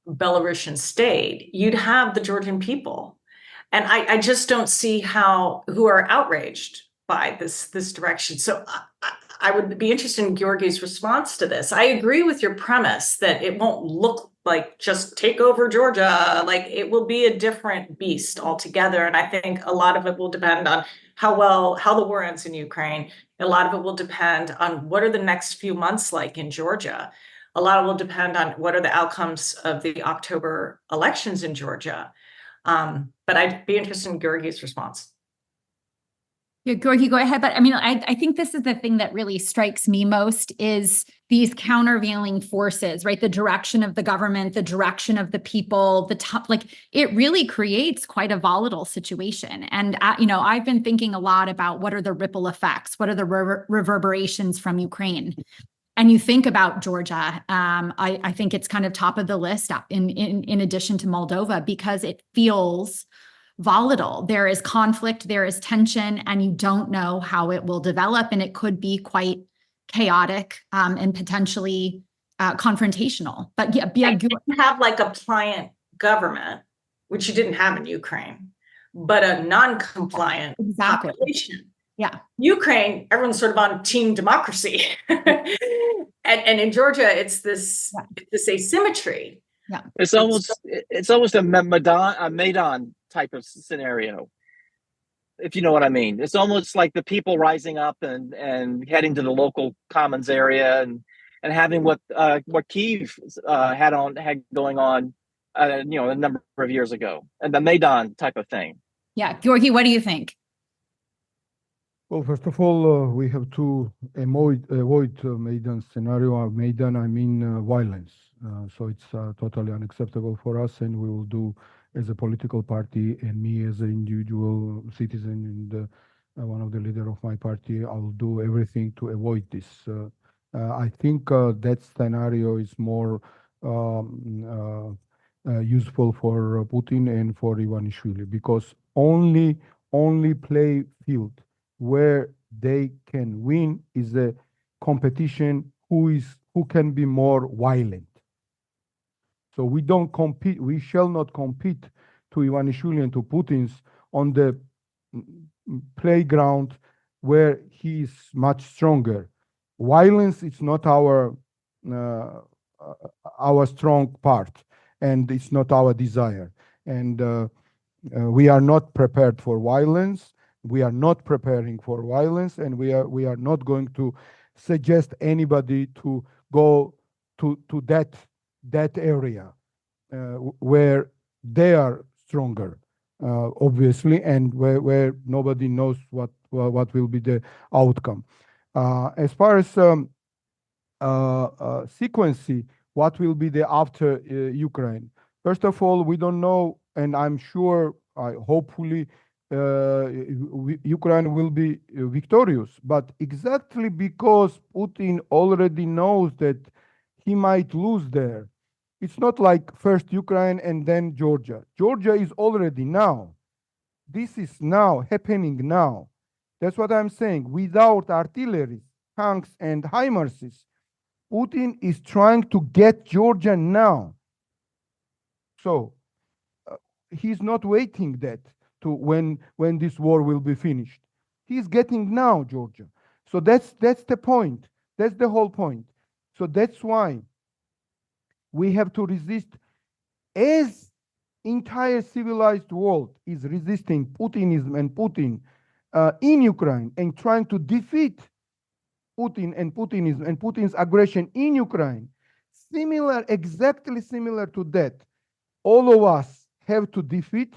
Belarusian state, you'd have the Georgian people. And I just don't see who are outraged by this direction. So I would be interested in Giorgi's response to this. I agree with your premise that it won't look like just take over Georgia. Like it will be a different beast altogether. And I think a lot of it will depend on how the war ends in Ukraine. A lot of it will depend on what are the next few months like in Georgia. A lot of it will depend on what are the outcomes of the October elections in Georgia. But I'd be interested in Giorgi's response. Yeah, Giorgi, go ahead. But I mean, I think this is the thing that really strikes me most is these countervailing forces, right? The direction of the government, the direction of the people, it really creates quite a volatile situation. And, I've been thinking a lot about what are the ripple effects? What are the reverberations from Ukraine? And you think about Georgia, I think it's kind of top of the list in addition to Moldova, because it feels volatile. There is conflict, there is tension, and you don't know how it will develop. And it could be quite chaotic and potentially confrontational. But yeah, you have a pliant government, which you didn't have in Ukraine, but a non-compliant population. Yeah. Ukraine, everyone's sort of on team democracy. and in Georgia, it's this asymmetry. Yeah. It's almost a Maidan type of scenario, if you know what I mean. It's almost like the people rising up and heading to the local commons area and having what Kyiv had going on a number of years ago, and the Maidan type of thing. Yeah. Giorgi, what do you think? Well, first of all, we have to avoid Maidan scenario. Maidan, I mean violence. So it's totally unacceptable for us, and we will do as a political party, and me as an individual citizen and one of the leader of my party, I will do everything to avoid this. I think that scenario is more useful for Putin and for Ivanishvili, because only play field where they can win is a competition who can be more violent. So we don't compete. We shall not compete to Ivanishvili and to Putin's on the playground where he is much stronger. Violence is not our strong part, and it's not our desire. And we are not prepared for violence. We are not preparing for violence, and we are not going to suggest anybody to go to that area where they are stronger, obviously, and where nobody knows what will be the outcome. As far as sequence, what will be the after Ukraine? First of all, we don't know, and I'm sure, hopefully, Ukraine will be victorious. But exactly because Putin already knows that he might lose there, It's not like first Ukraine and then Georgia. Georgia is already now. This is now happening now. That's what I'm saying. Without artillery, tanks, and HIMARSs, Putin is trying to get Georgia now. So he's not waiting that to when this war will be finished. He's getting now Georgia. So that's the point. That's the whole point. So that's why we have to resist, as entire civilized world is resisting Putinism and Putin in Ukraine and trying to defeat Putin and Putinism and Putin's aggression in Ukraine. Similar, exactly similar to that, all of us have to defeat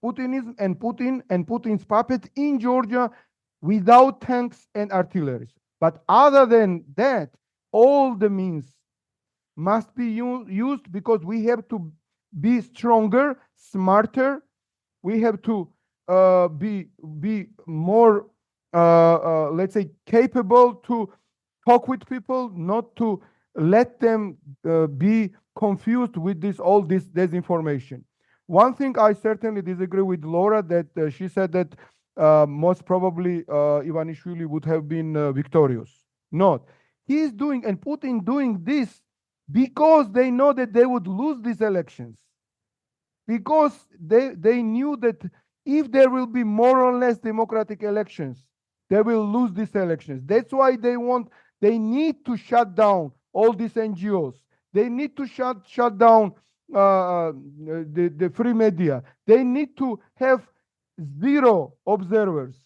Putinism and Putin's puppet in Georgia without tanks and artillery. But other than that, all the means must be used because we have to be stronger, smarter. We have to be more, let's say, capable to talk with people, not to let them be confused with all this disinformation. One thing I certainly disagree with Laura, that she said that most probably Ivanishvili would have been victorious. Not. He is doing, and Putin doing this because they know that they would lose these elections. Because they knew that if there will be more or less democratic elections, they will lose these elections. That's why they need to shut down all these NGOs. They need to shut down the free media. They need to have zero observers.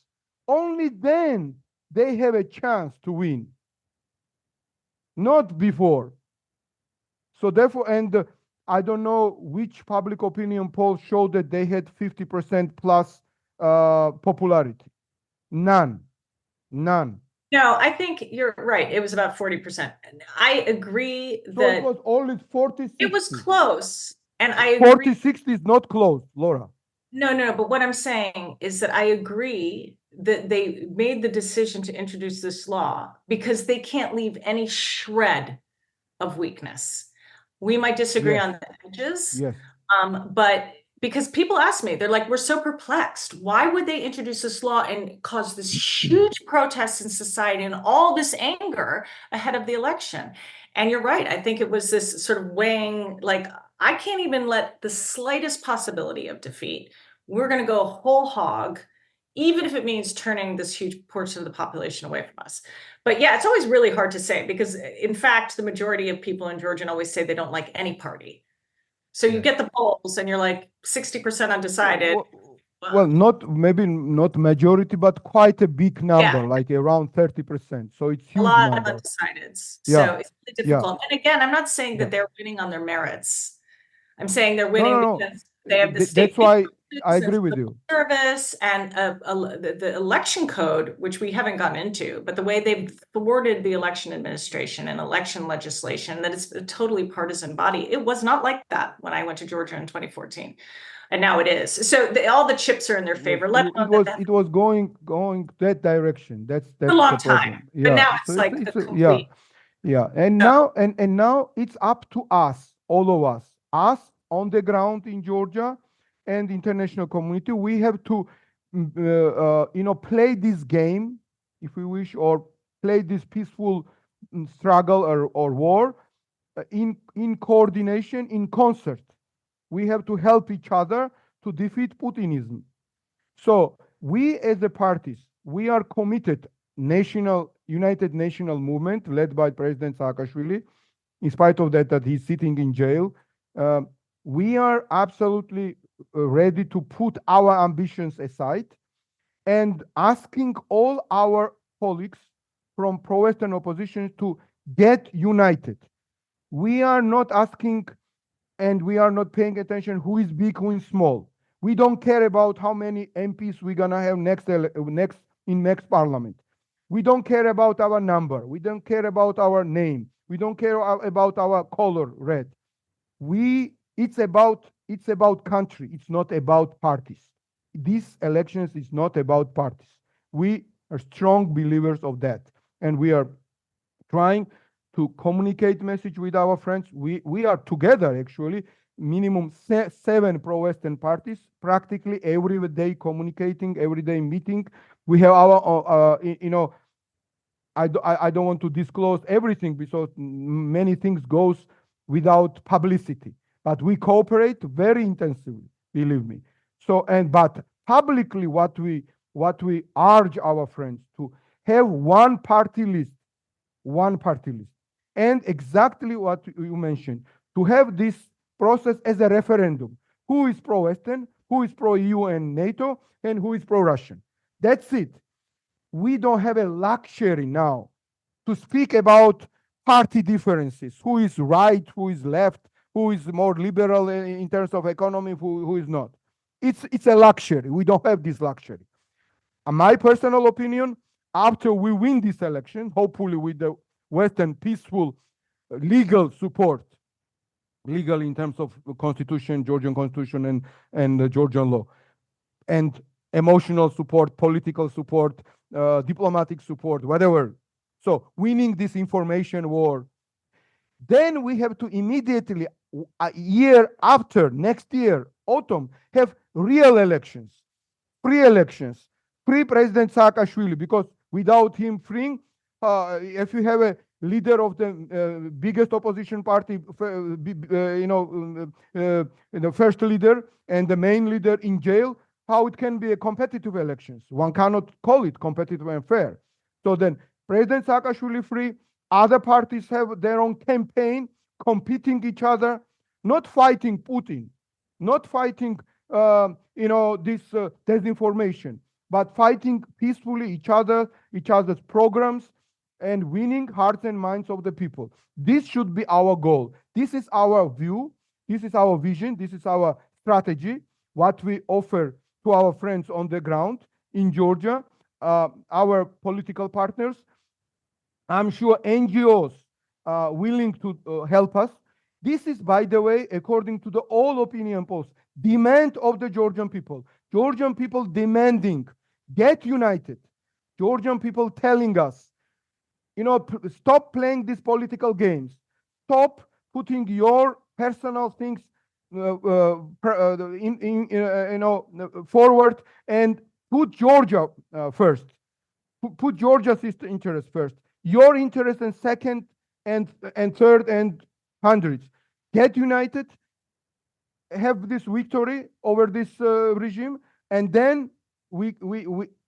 Only then they have a chance to win. Not before. So therefore, and I don't know which public opinion poll showed that they had 50% plus popularity. None. No, I think you're right. It was about 40%. I agree So that it was only 40-60. it was close. And I agree. 40-60 is not close, Laura. No. But what I'm saying is that I agree that they made the decision to introduce this law because they can't leave any shred of weakness. We might disagree Yes. on the edges, Yes. but because people ask me, they're like, we're so perplexed. Why would they introduce this law and cause this huge protest in society and all this anger ahead of the election? And you're right. I think it was this sort of weighing, like, I can't even let the slightest possibility of defeat. We're going to go whole hog, even if it means turning this huge portion of the population away from us. But yeah, it's always really hard to say because, in fact, the majority of people in Georgian always say they don't like any party. So you get the polls and you're like 60% undecided. Well, maybe not majority, but quite a big number, like around 30%. So it's huge a lot number. of undecideds. Yeah. So it's really difficult. And again, I'm not saying that they're winning on their merits. I'm saying they're winning because they have the state. That's why I agree with you. Service and the election code, which we haven't gotten into, but the way they've thwarted the election administration and election legislation, that it's a totally partisan body. It was not like that when I went to Georgia in 2014. And now it is. So all the chips are in their favor. It was going that direction. That's a long the problem. time. But now it's like the complete. Yeah. And now it's up to us, all of us on the ground in Georgia and the international community. We have to play this game, if we wish, or play this peaceful struggle or war in coordination, in concert. We have to help each other to defeat Putinism. So we as the parties, we are committed, United National Movement led by President Saakashvili, in spite of that he's sitting in jail. We are absolutely ready to put our ambitions aside and asking all our colleagues from pro-Western opposition to get united. We are not asking and we are not paying attention who is big, who is small. We don't care about how many MPs we're gonna have next parliament. We don't care about our number. We don't care about our name. We don't care about our color, red. It's about country. It's not about parties. These elections is not about parties. We are strong believers of that, and we are trying to communicate message with our friends. We are together, actually, minimum 7 pro-Western parties, practically every day communicating, every day meeting. We have our, I don't want to disclose everything because many things goes without publicity, but we cooperate very intensively, believe me. So, but publicly, what we urge our friends to have one party list, and exactly what you mentioned, to have this process as a referendum. Who is pro-Western, who is pro-EU and NATO, and who is pro-Russian. That's it. We don't have a luxury now to speak about party differences, who is right, who is left, who is more liberal in terms of economy, who is not. It's a luxury. We don't have this luxury. My personal opinion, after we win this election, hopefully with the Western peaceful legal support, legal in terms of constitution, Georgian constitution and the Georgian law, and emotional support, political support, diplomatic support, whatever. So winning this information war, then we have to immediately, a year after, next year, autumn, have real elections, free elections, free President Saakashvili, because without him freeing, if you have a leader of the biggest opposition party, the first leader and the main leader in jail, how it can be a competitive elections? One cannot call it competitive and fair. So then President Saakashvili free, other parties have their own campaign, competing each other, not fighting Putin, not fighting this disinformation, but fighting peacefully each other's programs, and winning hearts and minds of the people. This should be our goal. This is our view. This is our vision. This is our strategy, what we offer to our friends on the ground in Georgia, our political partners. I'm sure NGOs are willing to help us. This is, by the way, according to the all opinion polls, demand of the Georgian people. Georgian people demanding, get united. Georgian people telling us, stop playing these political games. Stop putting your personal things forward, and put Georgia first. Put Georgia's interest first. Your interest in second and third and hundreds. Get united. Have this victory over this regime, and then we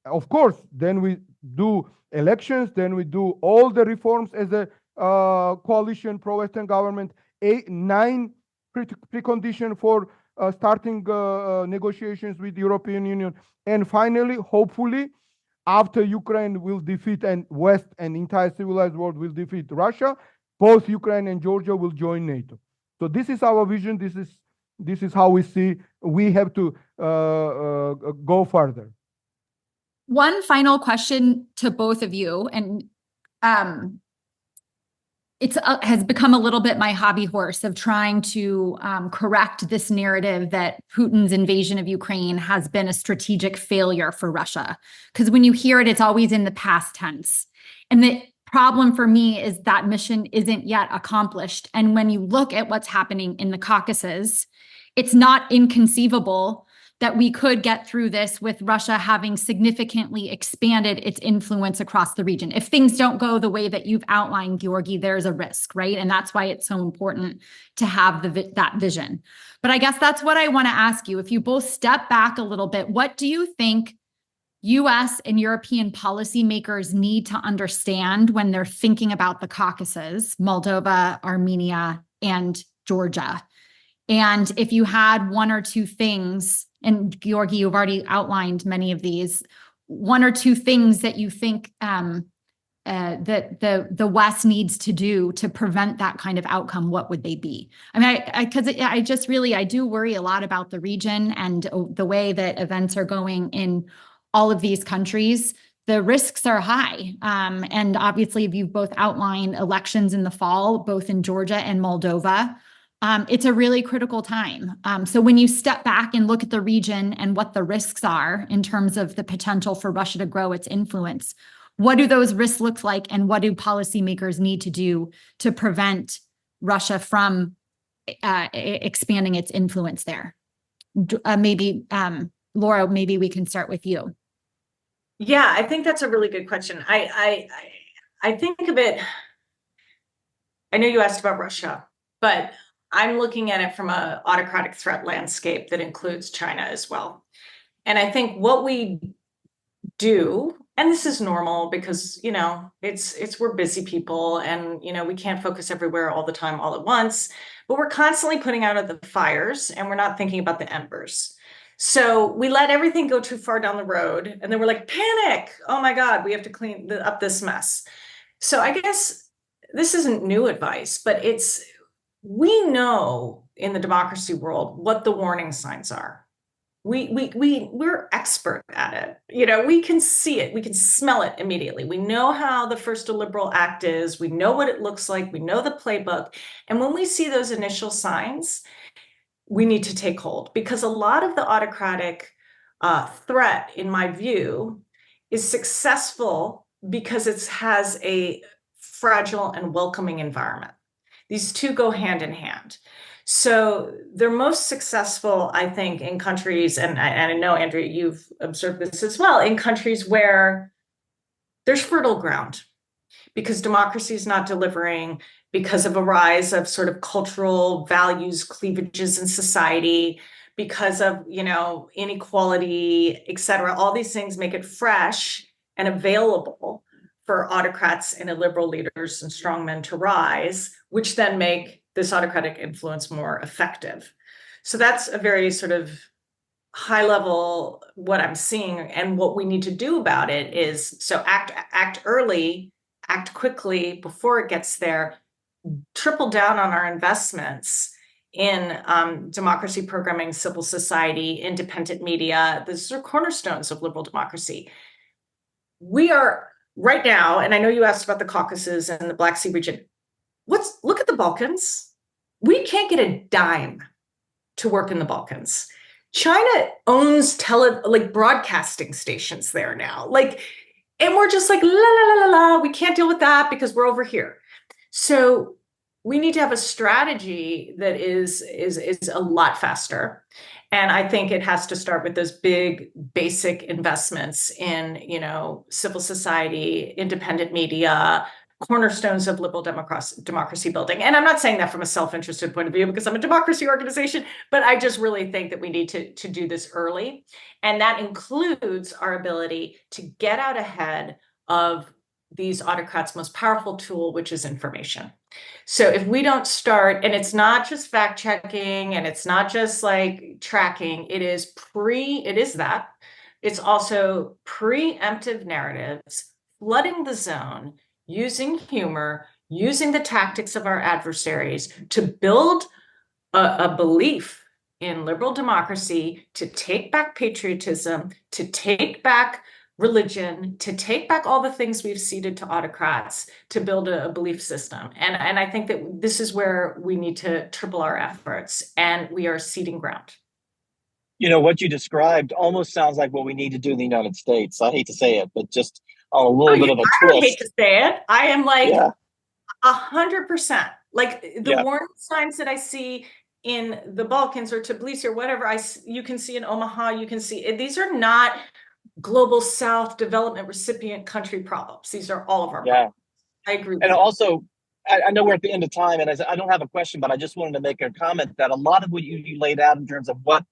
of course, then we do elections, then we do all the reforms as a coalition pro-Western government, 9 precondition for starting negotiations with the European Union. And finally, hopefully, after Ukraine will defeat, and West and entire civilized world will defeat Russia, both Ukraine and Georgia will join NATO. So this is our vision. This is how we see we have to go further. One final question to both of you, and it has become a little bit my hobby horse of trying to correct this narrative that Putin's invasion of Ukraine has been a strategic failure for Russia. Because when you hear it, it's always in the past tense. And the problem for me is that mission isn't yet accomplished. And when you look at what's happening in the Caucasus, it's not inconceivable that we could get through this with Russia having significantly expanded its influence across the region. If things don't go the way that you've outlined, Giorgi, there's a risk, right? And that's why it's so important to have that vision. But I guess that's what I want to ask you. If you both step back a little bit, what do you think US and European policymakers need to understand when they're thinking about the Caucasus, Moldova, Armenia, and Georgia? And if you had one or two things, and Giorgi, you've already outlined many of these, one or two things that you think that the West needs to do to prevent that kind of outcome, what would they be? I mean, I do worry a lot about the region and the way that events are going in all of these countries. The risks are high. And obviously, if you've both outlined elections in the fall, both in Georgia and Moldova, it's a really critical time. So when you step back and look at the region and what the risks are in terms of the potential for Russia to grow its influence, what do those risks look like, and what do policymakers need to do to prevent Russia from expanding its influence there? Maybe, Laura, maybe we can start with you. Yeah, I think that's a really good question. I think of it, I know you asked about Russia, but I'm looking at it from an autocratic threat landscape that includes China as well. And I think what we do, and this is normal because, you know, we're busy people, and, you know, we can't focus everywhere all the time, all at once, but we're constantly putting out the fires, and we're not thinking about the embers. So we let everything go too far down the road, and then we're like, panic. Oh my God, we have to clean up this mess. So I guess this isn't new advice, but we know in the democracy world what the warning signs are. We're expert at it. You know, we can see it, we can smell it immediately. We know how the first illiberal act is, we know what it looks like, we know the playbook. And when we see those initial signs, we need to take hold, because a lot of the autocratic threat, in my view, is successful because it has a fragile and welcoming environment. These two go hand in hand. So they're most successful, I think, in countries, and I know, Andrea, you've observed this as well, in countries where there's fertile ground, because democracy is not delivering, because of a rise of sort of cultural values, cleavages in society, because of, you know, inequality, et cetera. All these things make it fresh and available for autocrats and illiberal leaders and strongmen to rise, which then make this autocratic influence more effective. So that's a very sort of high level what I'm seeing, and what we need to do about it is, so act early, act quickly before it gets there, triple down on our investments in democracy programming, civil society, independent media. These are cornerstones of liberal democracy. We are right now, and I know you asked about the Caucasus and the Black Sea region. Look at the Balkans. We can't get a dime to work in the Balkans. China owns broadcasting stations there now. And we're just like, la, la, la, la, la. We can't deal with that because we're over here. So we need to have a strategy that is a lot faster. And I think it has to start with those big basic investments in, you know, civil society, independent media, cornerstones of liberal democracy building. And I'm not saying that from a self-interested point of view, because I'm a democracy organization, but I just really think that we need to do this early. And that includes our ability to get out ahead of these autocrats' most powerful tool, which is information. So if we don't start, and it's not just fact checking, and it's not just like tracking, it's that. It's also preemptive narratives, flooding the zone, using humor, using the tactics of our adversaries to build a belief in liberal democracy, to take back patriotism, to take back religion, to take back all the things we've ceded to autocrats, to build a belief system. And I think that this is where we need to triple our efforts, and we are ceding ground. You know, what you described almost sounds like what we need to do in the United States. I hate to say it, but just on a little bit of a twist. I hate to say it. I am like 100%. Like the warning signs that I see in the Balkans or Tbilisi or whatever, you can see in Omaha, you can see, these are not global South development recipient country problems. These are all of our problems. I agree with and you. Also, I know we're at the end of time, and I don't have a question, but I just wanted to make a comment that a lot of what you laid out in terms of what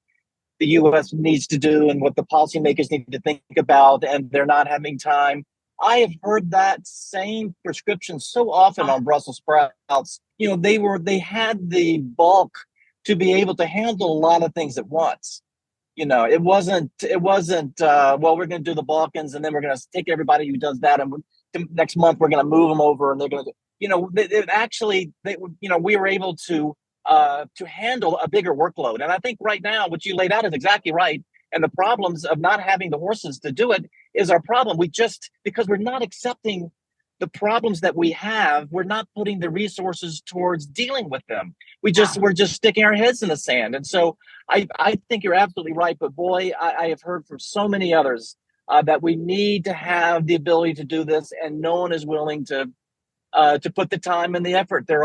the U.S. needs to do and what the policymakers need to think about, and they're not having time. I have heard that same prescription so often on Brussels sprouts. You know, they had the bulk to be able to handle a lot of things at once. You know, it wasn't. Well, we're going to do the Balkans, and then we're going to take everybody who does that, and next month we're going to move them over, and they're going to. You know, we were able to handle a bigger workload. And I think right now what you laid out is exactly right. And the problems of not having the horses to do it is our problem. Because we're not accepting the problems that we have, we're not putting the resources towards dealing with them. We're just sticking our heads in the sand. And so I think you're absolutely right. But boy, I have heard from so many others that we need to have the ability to do this, and no one is willing to put the time and the effort. They're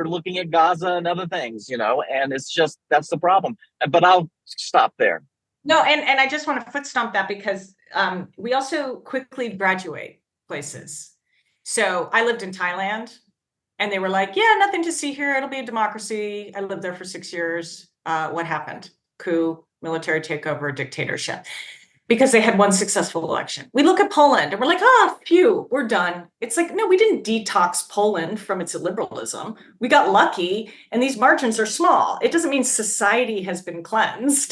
looking at Gaza and other things, and it's just, that's the problem. But I'll stop there. No, and I just want to foot stomp that because we also quickly graduate places. So I lived in Thailand and they were like, yeah, nothing to see here. It'll be a democracy. I lived there for 6 years. What happened? Coup, military takeover, dictatorship. Because they had one successful election. We look at Poland and we're like, phew, we're done. It's like, no, we didn't detox Poland from its illiberalism. We got lucky and these margins are small. It doesn't mean society has been cleansed,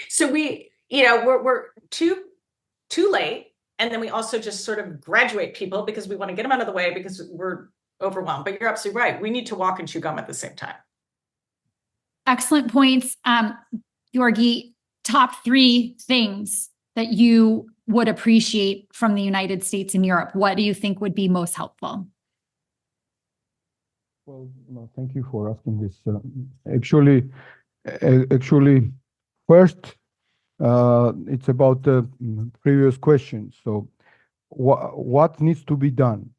so we're too late. And then we also just sort of graduate people because we want to get them out of the way because we're overwhelmed. But you're absolutely right. We need to walk and chew gum at the same time. Excellent points. Giorgi, top 3 things that you would appreciate from the United States and Europe. What do you think would be most helpful? Well, no, thank you for asking this. Actually, first, it's about the previous question. So what needs to be done?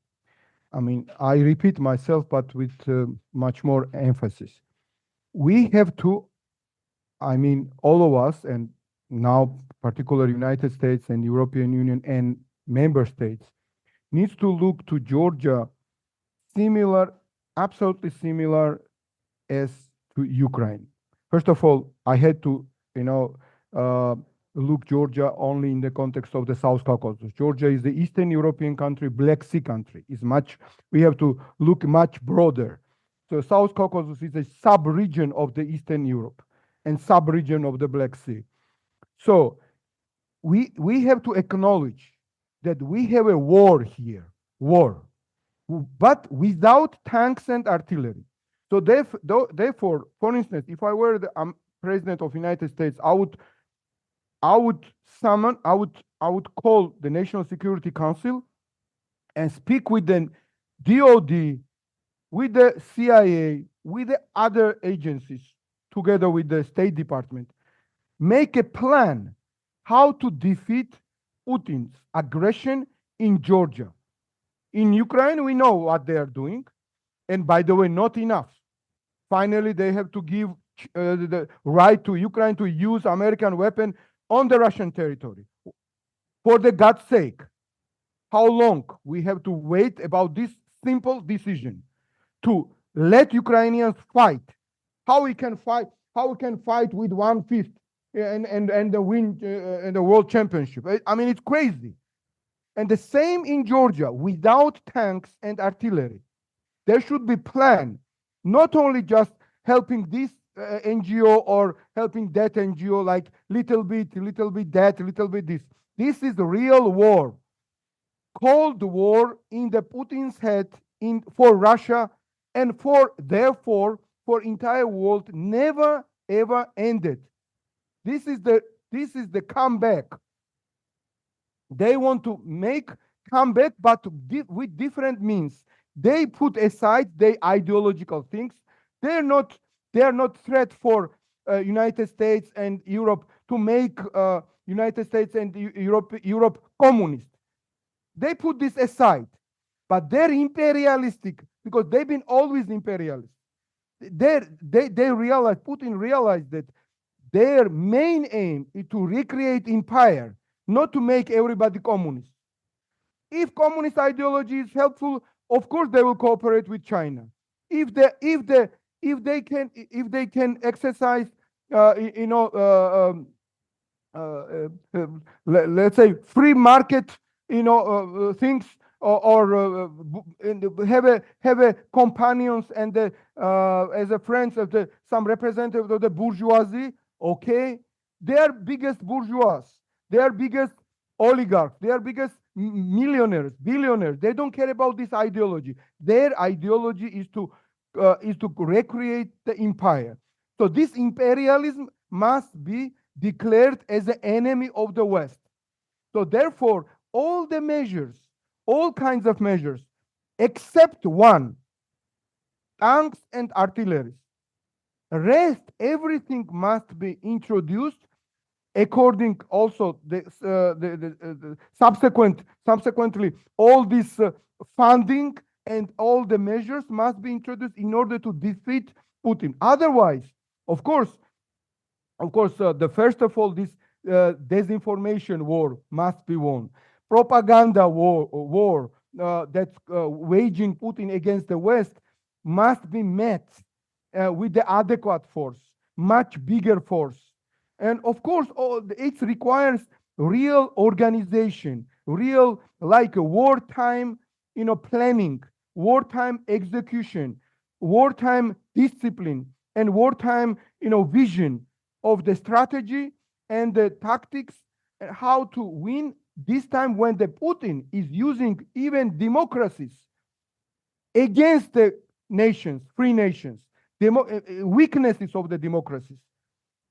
I mean, I repeat myself, but with much more emphasis. We have to, all of us, and now particularly United States and European Union and member states, needs to look to Georgia absolutely similar as to Ukraine. First of all, I had to, look Georgia only in the context of the South Caucasus. Georgia is the Eastern European country, Black Sea country. We have to look much broader. So South Caucasus is a sub-region of the Eastern Europe and sub-region of the Black Sea. So we have to acknowledge that we have a war here, but without tanks and artillery. So therefore, for instance, if I were the president of the United States, I would call the National Security Council and speak with the DOD, with the CIA, with the other agencies, together with the State Department, make a plan how to defeat Putin's aggression in Georgia. In Ukraine, we know what they are doing. And by the way, not enough. Finally, they have to give the right to Ukraine to use American weapon on the Russian territory. For the God's sake, how long we have to wait about this simple decision to let Ukrainians fight? How we can fight with 1/5 and win the world championship? I mean, it's crazy. And the same in Georgia, without tanks and artillery. There should be plan, not only just helping this NGO or helping that NGO, like little bit that, little bit this. This is the real war. Cold war in the Putin's head for Russia and therefore for entire world never ever ended. This is the comeback. They want to make comeback, but with different means. They put aside their ideological things. They are not threat for United States and Europe to make United States and Europe communist. They put this aside, but they're imperialistic because they've been always imperialist. Putin realized that their main aim is to recreate empire, not to make everybody communist. If communist ideology is helpful, of course they will cooperate with China. If they can exercise, let's say free market, things, or have a companions and as a friends of some representatives of the bourgeoisie. Okay, they are biggest bourgeois, they are biggest oligarchs, they are biggest millionaires, billionaires. They don't care about this ideology. Their ideology is to recreate the empire. So this imperialism must be declared as the enemy of the West. So therefore, all the measures, all kinds of measures, except one, tanks and artillery. Rest, everything must be introduced according also the subsequently all this funding and all the measures must be introduced in order to defeat Putin. Otherwise, of course, the first of all, this disinformation war must be won. Propaganda war that's waging Putin against the West must be met with the adequate force, much bigger force. And of course, it requires real organization, real like a wartime, planning, wartime execution, wartime discipline, and wartime, vision of the strategy and the tactics and how to win this time when the Putin is using even democracies against the nations, free nations, weaknesses of the democracies.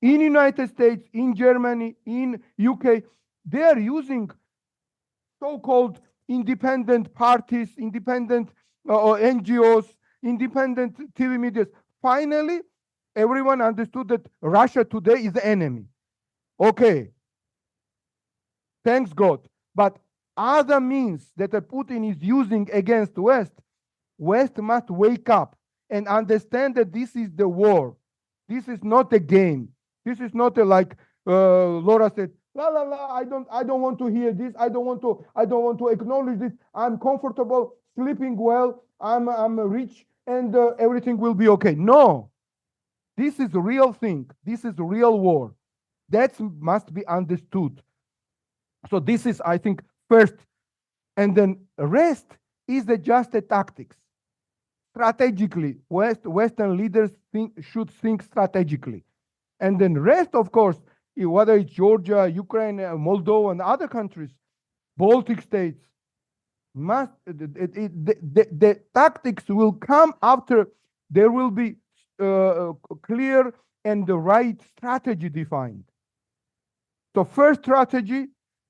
In United States, in Germany, in UK, they are using so-called independent parties, independent NGOs, independent TV media. Finally, everyone understood that Russia today is the enemy. Okay. Thanks God. But other means that Putin is using against the West must wake up and understand that this is the war. This is not a game. This is not like Laura said, la la la, I don't want to hear this. I don't want to acknowledge this. I'm comfortable, sleeping well, I'm rich, and everything will be okay. No. This is a real thing. This is a real war. That must be understood. So this is, I think, first. And then rest is just a tactics. Strategically, Western leaders should think strategically. And then rest, of course, whether it's Georgia, Ukraine, Moldova, and other countries, Baltic states, the tactics will come after there will be clear and the right strategy defined. So first strategy,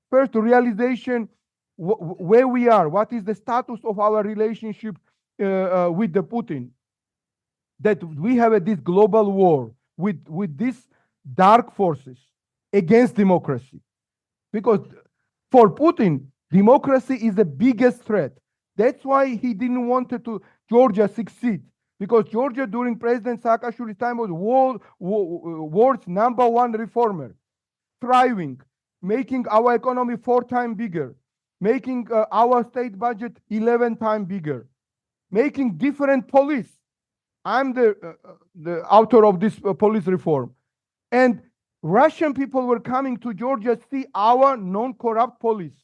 first realization, where we are, what is the status of our relationship with the Putin, that we have this global war with these dark forces against democracy. Because for Putin, democracy is the biggest threat. That's why he didn't want to Georgia succeed. Because Georgia during President Saakashvili's time was world's #1 reformer, thriving, making our economy 4 times bigger, making our state budget 11 times bigger, making different police. I'm the author of this police reform. And Russian people were coming to Georgia to see our non-corrupt police,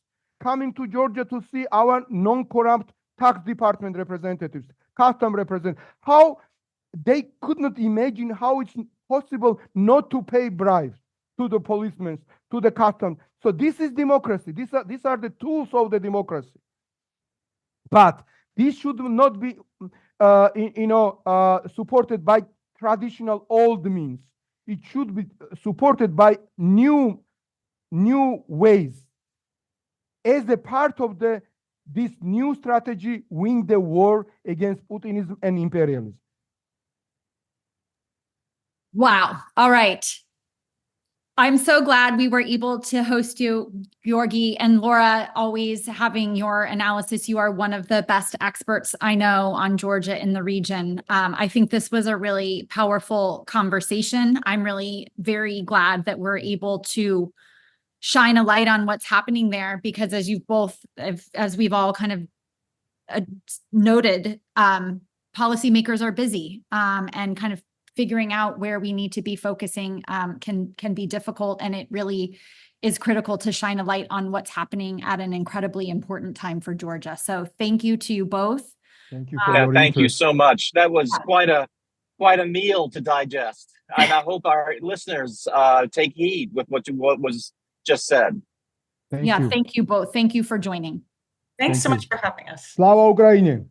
coming to Georgia to see our non-corrupt tax department representatives, custom representatives. How they could not imagine how it's possible not to pay bribes to the policemen, to the customs. So this is democracy. These are the tools of the democracy. But this should not be, supported by traditional old means. It should be supported by new ways. As a part of this new strategy, win the war against Putinism and imperialism. Wow. All right. I'm so glad we were able to host you, Giorgi, and Laura, always having your analysis. You are one of the best experts I know on Georgia in the region. I think this was a really powerful conversation. I'm really very glad that we're able to shine a light on what's happening there, because as we've all kind of noted, policymakers are busy and kind of figuring out where we need to be focusing can be difficult, and it really is critical to shine a light on what's happening at an incredibly important time for Georgia. So thank you to you both. Thank you for your thank you interest. so much. That was quite a meal to digest, and I hope our listeners take heed with what was just said. Thank you. Thank you both. Thank you for joining. Thanks so much for having us. Slava Ukraini!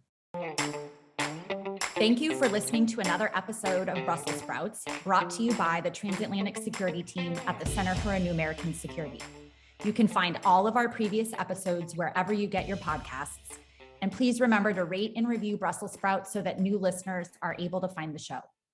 Thank you for listening to another episode of Brussels Sprouts, brought to you by the Transatlantic Security Team at the Center for a New American Security. You can find all of our previous episodes wherever you get your podcasts. And please remember to rate and review Brussels Sprouts so that new listeners are able to find the show.